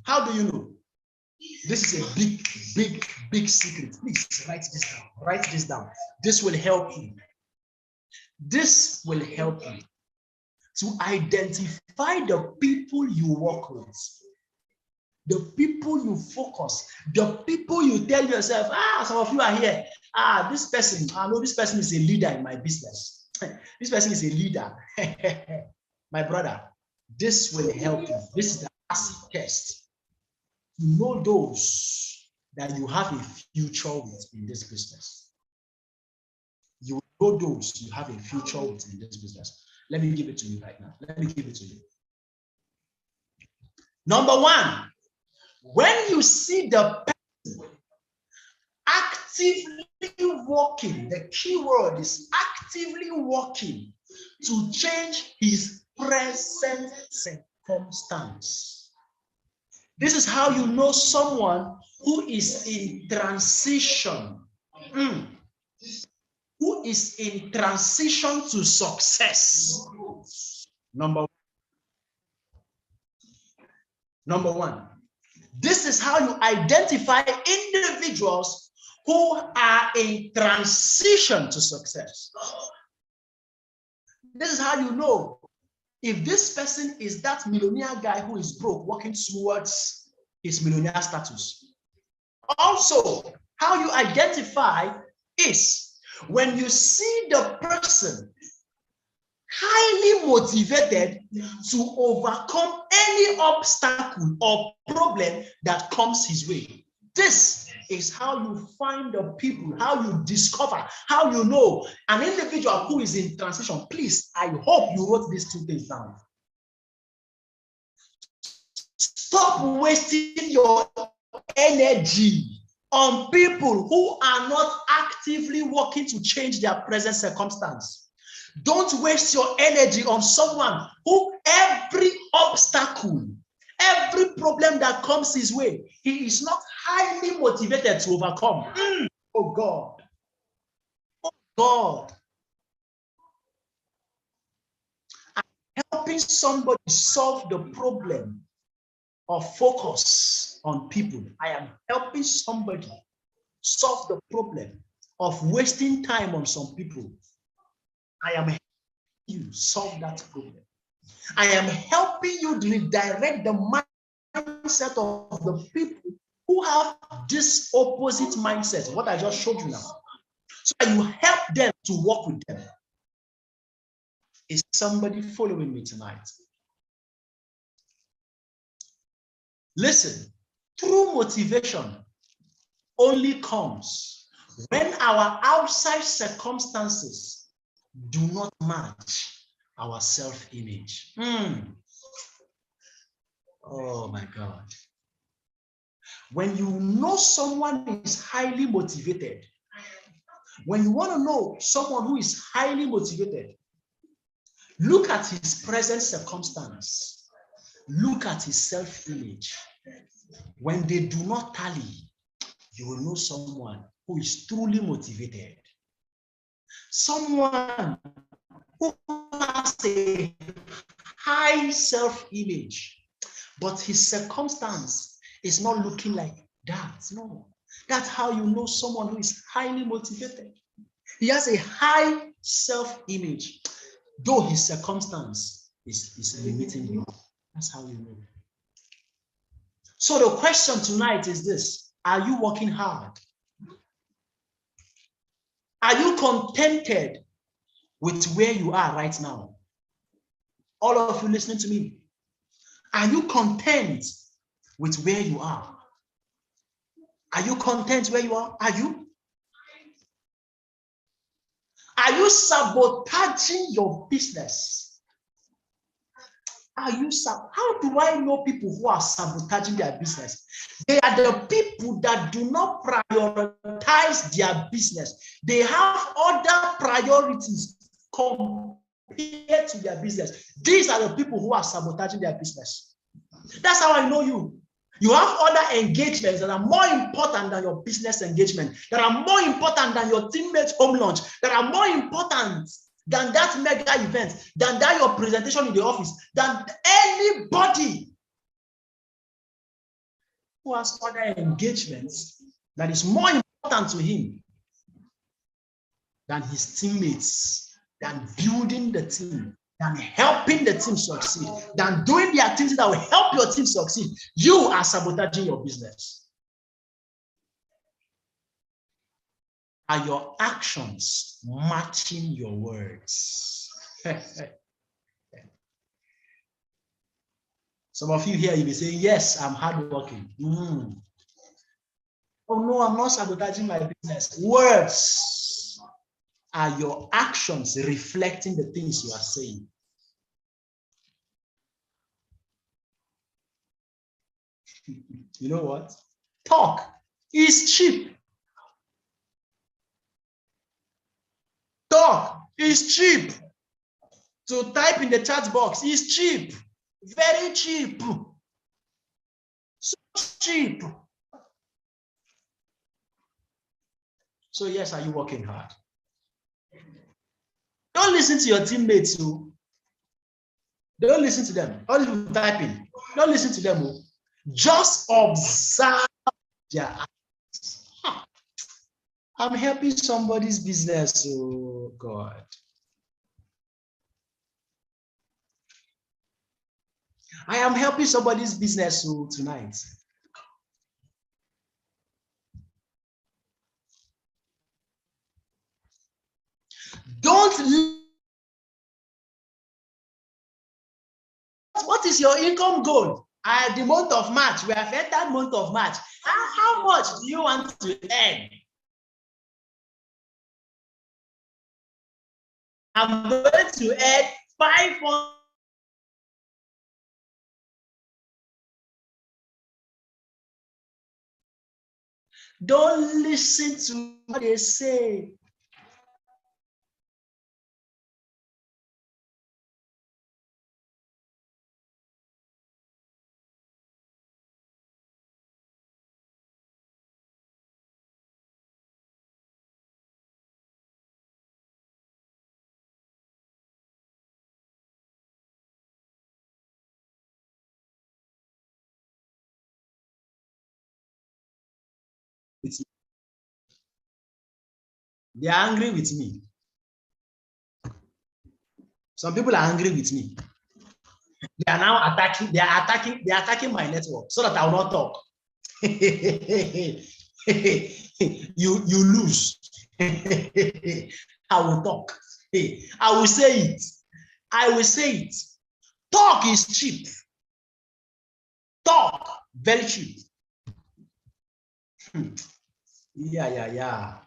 How do you know? This is a big secret. Please write this down. Write this down. This will help you. This will help you to identify the people you work with, the people you focus, the people you tell yourself, some of you are here. This person, I know this person is a leader in my business. This person is a leader. My brother, this will help you. This is the acid test to know those that you have a future with in this business. You know those you have a future with in this business. Let me give it to you right now. Let me give it to you. Number one, when you see the person actively working, the key word is actively working to change his present circumstance. This is how you know someone who is in transition. Who is in transition to success. Number one. This is how you identify individuals who are in transition to success. This is how you know if this person is that millionaire guy who is broke, working towards his millionaire status. Also, how you identify is when you see the person highly motivated to overcome any obstacle or problem that comes his way. This is how you find the people, how you discover, how you know an individual who is in transition. Please, I hope you wrote these two things down. Stop wasting your energy on people who are not actively working to change their present circumstance. Don't waste your energy on someone who every obstacle, every problem that comes his way, he is not highly motivated to overcome. Oh God. Oh God. Helping somebody solve the problem of focus on people. I am helping somebody solve the problem of wasting time on some people. I am helping you solve that problem. I am helping you redirect the mindset of the people who have this opposite mindset, what I just showed you now. So you help them to work with them. Is somebody following me tonight? Listen, true motivation only comes when our outside circumstances do not match our self-image. Oh my God. When you know someone is highly motivated, when you want to know someone who is highly motivated, look at his present circumstance. Look at his self-image. When they do not tally, you will know someone who is truly motivated. Someone who has a high self-image, but his circumstance is not looking like that. No, that's how you know someone who is highly motivated. He has a high self-image, though his circumstance is limiting him. That's how you know. So the question tonight is this: are you working hard? Are you contented with where you are right now? All of you listening to me, are you content with where you are? Are you content where you are? Are you? Are you sabotaging your business? Are you? How do I know people who are sabotaging their business? They are the people that do not prioritize their business. They have other priorities compared to their business. These are the people who are sabotaging their business. That's how I know you. You have other engagements that are more important than your business engagement, that are more important than your teammates' home lunch, that are more important than that mega event, than that your presentation in the office, than anybody who has other engagements that is more important to him than his teammates, than building the team, than helping the team succeed, than doing the activities that will help your team succeed. You are sabotaging your business. Are your actions matching your words? Some of you here, you'll be saying, yes, I'm hardworking. Oh no, I'm not sabotaging my business. Words. Are your actions reflecting the things you are saying? You know what? Talk is cheap. Talk is cheap. To type in the chat box is cheap. Very cheap. So cheap. So yes, are you working hard? Don't listen to your teammates. Don't listen to them. All you typing. Don't listen to them. Just observe their actions. I'm helping somebody's business. Oh God. I am helping somebody's business tonight. Don't. What is your income goal? The month of March, we have entered month of March. How much do you want to earn? I'm going to earn 500. Don't listen to what they say. with me. They are angry with me. Some people are angry with me. They are now attacking, they are attacking my network so that I will not talk. you lose. I will talk. I will say it. I will say it. Talk is cheap. Talk, very cheap. Yeah.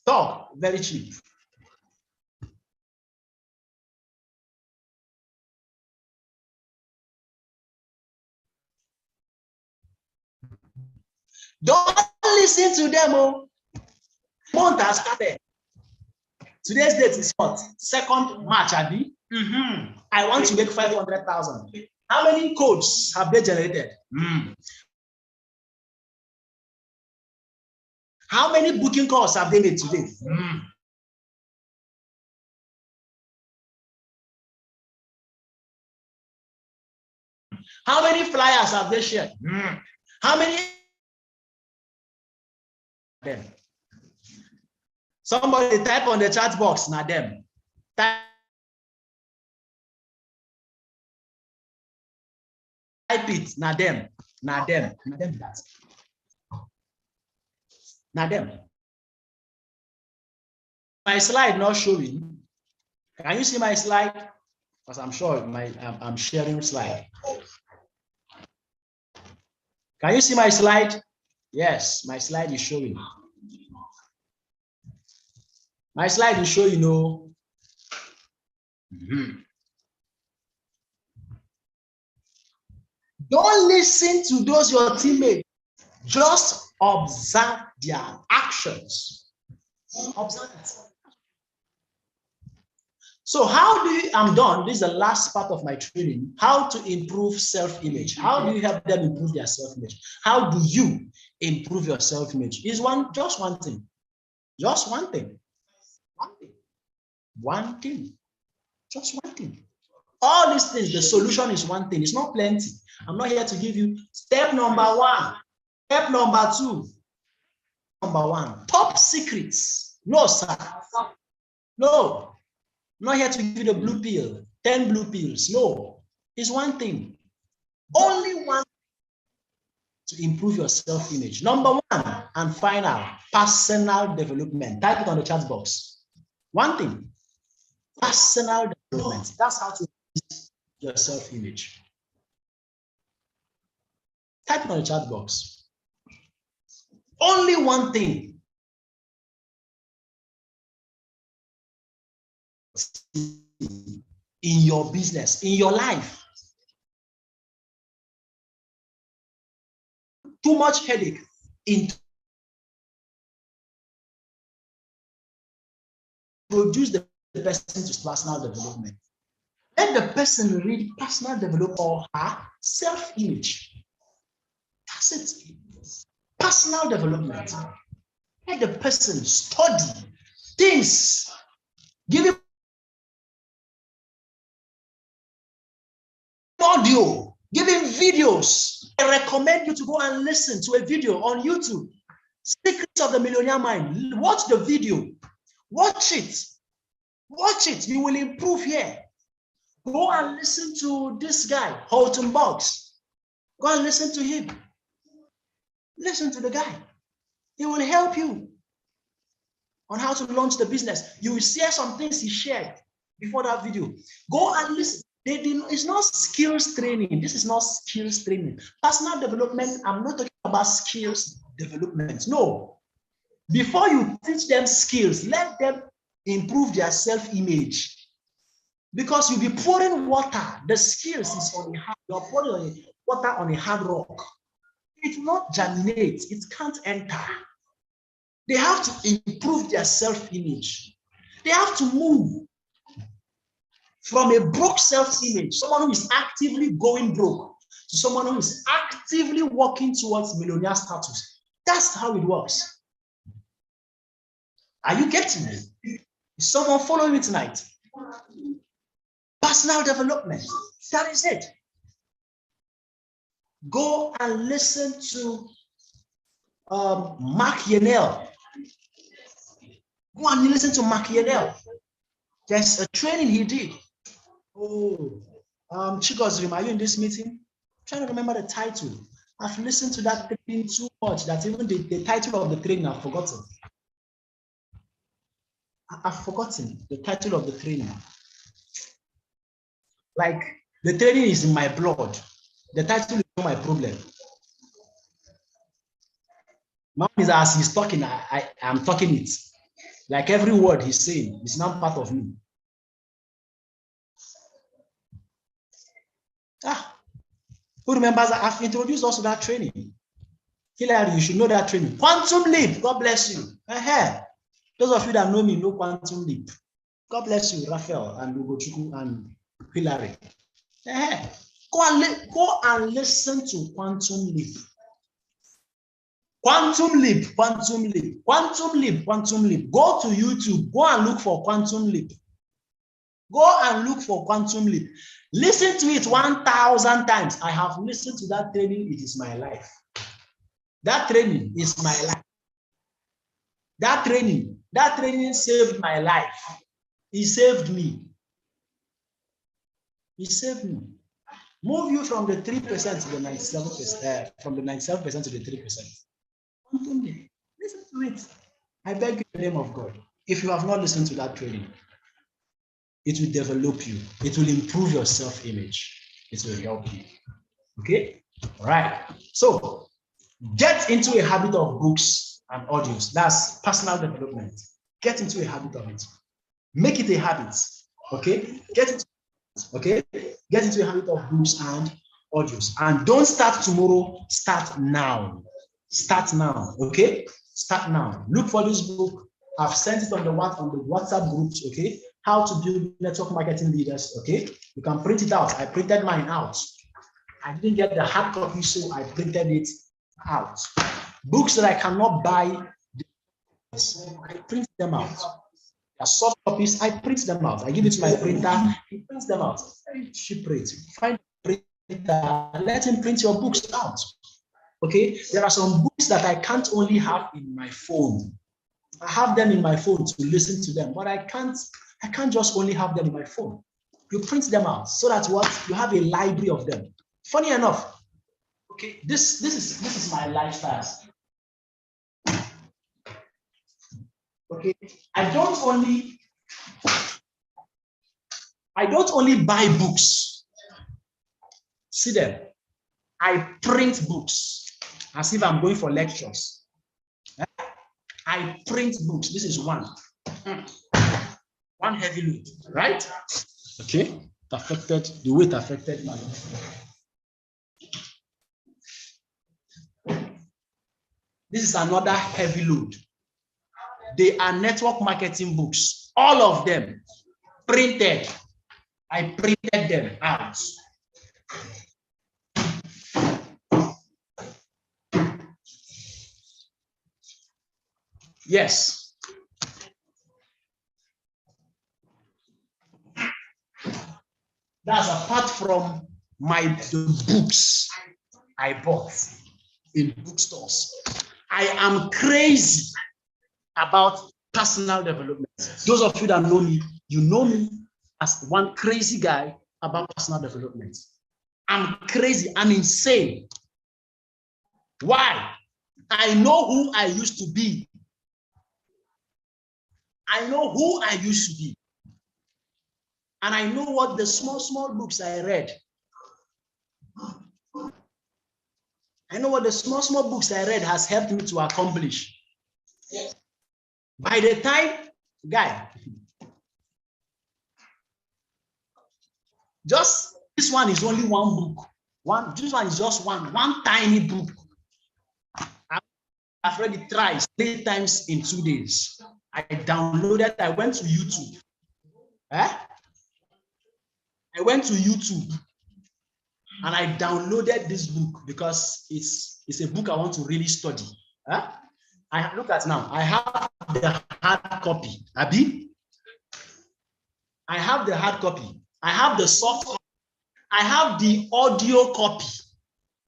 Talk, very cheap. Don't listen to them. Oh. Month has started. Today's date is what? 2nd March, Abi. I want to make 500,000. How many codes have they generated? How many booking calls have they made today? How many flyers have they shared? How many? Them. Somebody type on the chat box, not them. Type it, not them. Not them. Not them. Not them. My slide not showing. Can you see my slide? Because I'm sure I'm sharing slide. Can you see my slide? Yes, my slide is showing. My slide is showing, Don't listen to those your teammates. Just observe their actions. Observe it. So how do you, I'm done. This is the last part of my training. How to improve self-image. How do you help them improve their self-image? How do you improve your self-image? Is just one thing. Just one thing. One thing. One thing. Just one thing. All these things, the solution is one thing. It's not plenty. I'm not here to give you step number 1, step number 2, number 1. Top secrets. No, sir. No. I'm not here to give you the blue pill, 10 blue pills. No. It's one thing. Only one to improve your self-image. Number 1 and final, personal development. Type it on the chat box. One thing. Personal development. That's how to increase your self-image. Type it on the chat box. Only one thing. In your business, in your life. Too much headache. Introduce the person to personal development. Let the person read personal development or her self-image. That's it. Personal development. Let the person study things. Give him audio. Give him videos. I recommend you to go and listen to a video on YouTube. Secrets of the Millionaire Mind. Watch the video. Watch it. Watch it. You will improve here. Go and listen to this guy, Holton Boggs. Go and listen to him. Listen to the guy. He will help you on how to launch the business. You will see some things he shared before that video. Go and listen. It's not skills training. This is not skills training. Personal development, I'm not talking about skills development. No. Before you teach them skills, let them improve their self-image. Because you'll be pouring water. The skills is on a hard, you're pouring water on a hard rock. It will not germinate. It can't enter. They have to improve their self-image. They have to move from a broke self-image, someone who is actively going broke, to someone who is actively working towards millionaire status. That's how it works. Are you getting it? Is someone following me tonight? Personal development. That is it. Go and listen to Machiavelli. Go and listen to Machiavelli. There's a training he did. Oh, Chigozrim, are you in this meeting? I'm trying to remember the title. I've listened to that training too much that even the title of the training I've forgotten. I've forgotten the title of the training. Like the training is in my blood. The title is not my problem. Mom is as he's talking, I'm talking it. Like every word he's saying is now part of me. Who remembers that I've introduced also that training? Hilary, you should know that training. Quantum leap, God bless you. Those of you that know me know quantum leap. God bless you, Raphael and Ugochukwu and Hilary. Go and listen to quantum leap. Quantum leap, quantum leap, quantum leap, quantum leap. Go to YouTube. Go and look for quantum leap. Go and look for quantum leap. Listen to it 1,000 times. I have listened to that training. It is my life. That training is my life. That training saved my life. He saved me. He saved me. Move you from the 3% to the 97%, from the 97% to the 3%. Listen to it. I beg you in the name of God. If you have not listened to that training, it will develop you. It will improve your self-image. It will help you. Okay? All right. So get into a habit of books and audios. That's personal development. Get into a habit of it. Make it a habit. Okay? Get into a habit of books and audios. And don't start tomorrow. Start now. Start now. Okay? Start now. Look for this book. I've sent it on the WhatsApp groups. Okay? How to build network marketing leaders. Okay? You can print it out. I printed mine out. I didn't get the hard copy, so I printed it out. Books that I cannot buy, I print them out. There are soft copies, I print them out. I give it to my printer, he prints them out. Cheap rate. Find a printer, let him print your books out. Okay? There are some books that I can't only have in my phone. I have them in my phone to listen to them, but I can't just only have them in my phone. You print them out so that what? You have a library of them. Funny enough, okay, this is my lifestyle. Okay, I don't only buy books. See them. I print books as if I'm going for lectures. I print books. This is one heavy load, right? Okay, the weight affected my life. This is another heavy load. They are network marketing books. All of them printed. I printed them out. Yes. That's apart from the books I bought in bookstores. I am crazy about personal development. Those of you that know me, you know me as one crazy guy about personal development. I'm crazy. I'm insane. Why? I know who I used to be. I know who I used to be. And I know what the small books I read. I know what the small books I read has helped me to accomplish. Yes. By the time, guy, just this one is only one book. This one is just one tiny book. I've read it thrice, 3 times in 2 days. I downloaded, I went to YouTube. I went to YouTube and I downloaded this book because it's a book I want to really study. I look at now. I have the hard copy. Abi? I have the hard copy. I have the soft copy. I have the audio copy.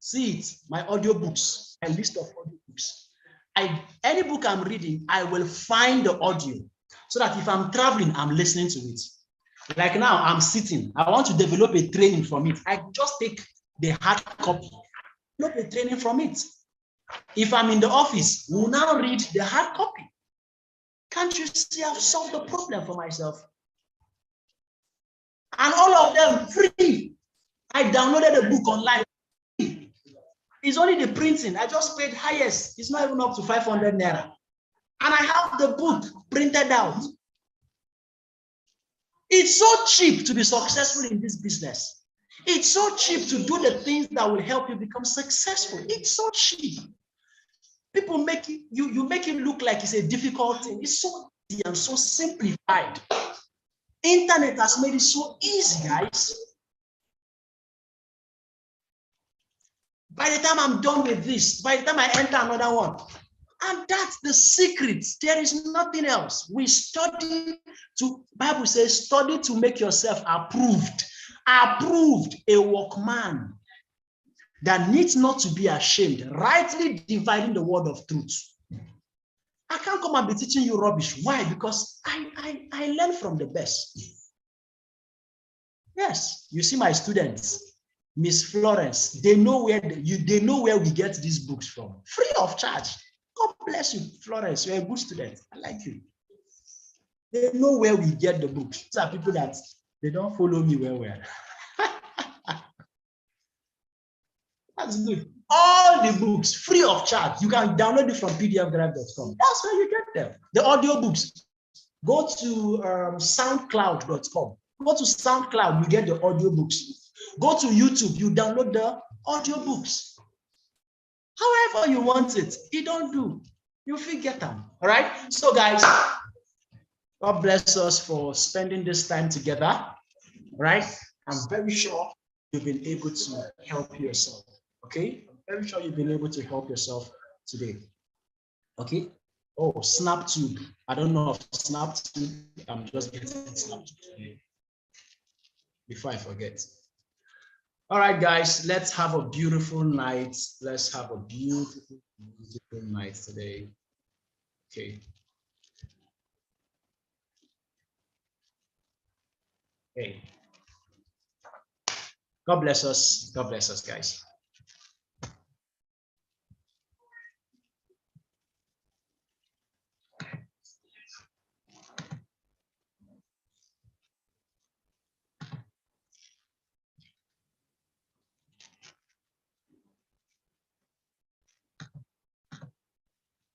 See it, my audio books, my list of audio books. Any book I'm reading, I will find the audio so that if I'm traveling, I'm listening to it. Like now, I'm sitting. I want to develop a training from it. I just take the hard copy, develop a training from it. If I'm in the office, we'll now read the hard copy. Can't you see I've solved the problem for myself? And all of them free. I downloaded a book online. It's only the printing. I just paid highest. It's not even up to 500 naira. And I have the book printed out. It's so cheap to be successful in this business. It's so cheap to do the things that will help you become successful. It's so cheap. People make it, you make it look like it's a difficult thing. It's so easy and so simplified. Internet has made it so easy, guys. By the time I'm done with this, by the time I enter another one, and that's the secret. There is nothing else. We study to, Bible says, study to make yourself approved. Approved, a workman that needs not to be ashamed, rightly dividing the word of truth. I can't come and be teaching you rubbish. Why? Because I learn from the best. Yes, you see my students, Miss Florence, they know where we get these books from, free of charge. God bless you, Florence. You're a good student. I like you. They know where we get the books. These are people that they don't follow me well. That's good. All the books free of charge. You can download it from pdfdrive.com. That's where you get them. The audio books. Go to soundcloud.com. Go to SoundCloud, you get the audio books. Go to YouTube, you download the audio books. However you want it, you don't do. You forget them. All right. So, guys, God bless us for spending this time together. Right? I'm very sure you've been able to help yourself. Okay? I'm very sure you've been able to help yourself today. Okay? Oh, SnapTube. I don't know if SnapTube. I'm just getting SnapTube today before I forget. All right, guys, let's have a beautiful night. Let's have a beautiful, beautiful night today. Okay. Okay. God bless us. God bless us, guys.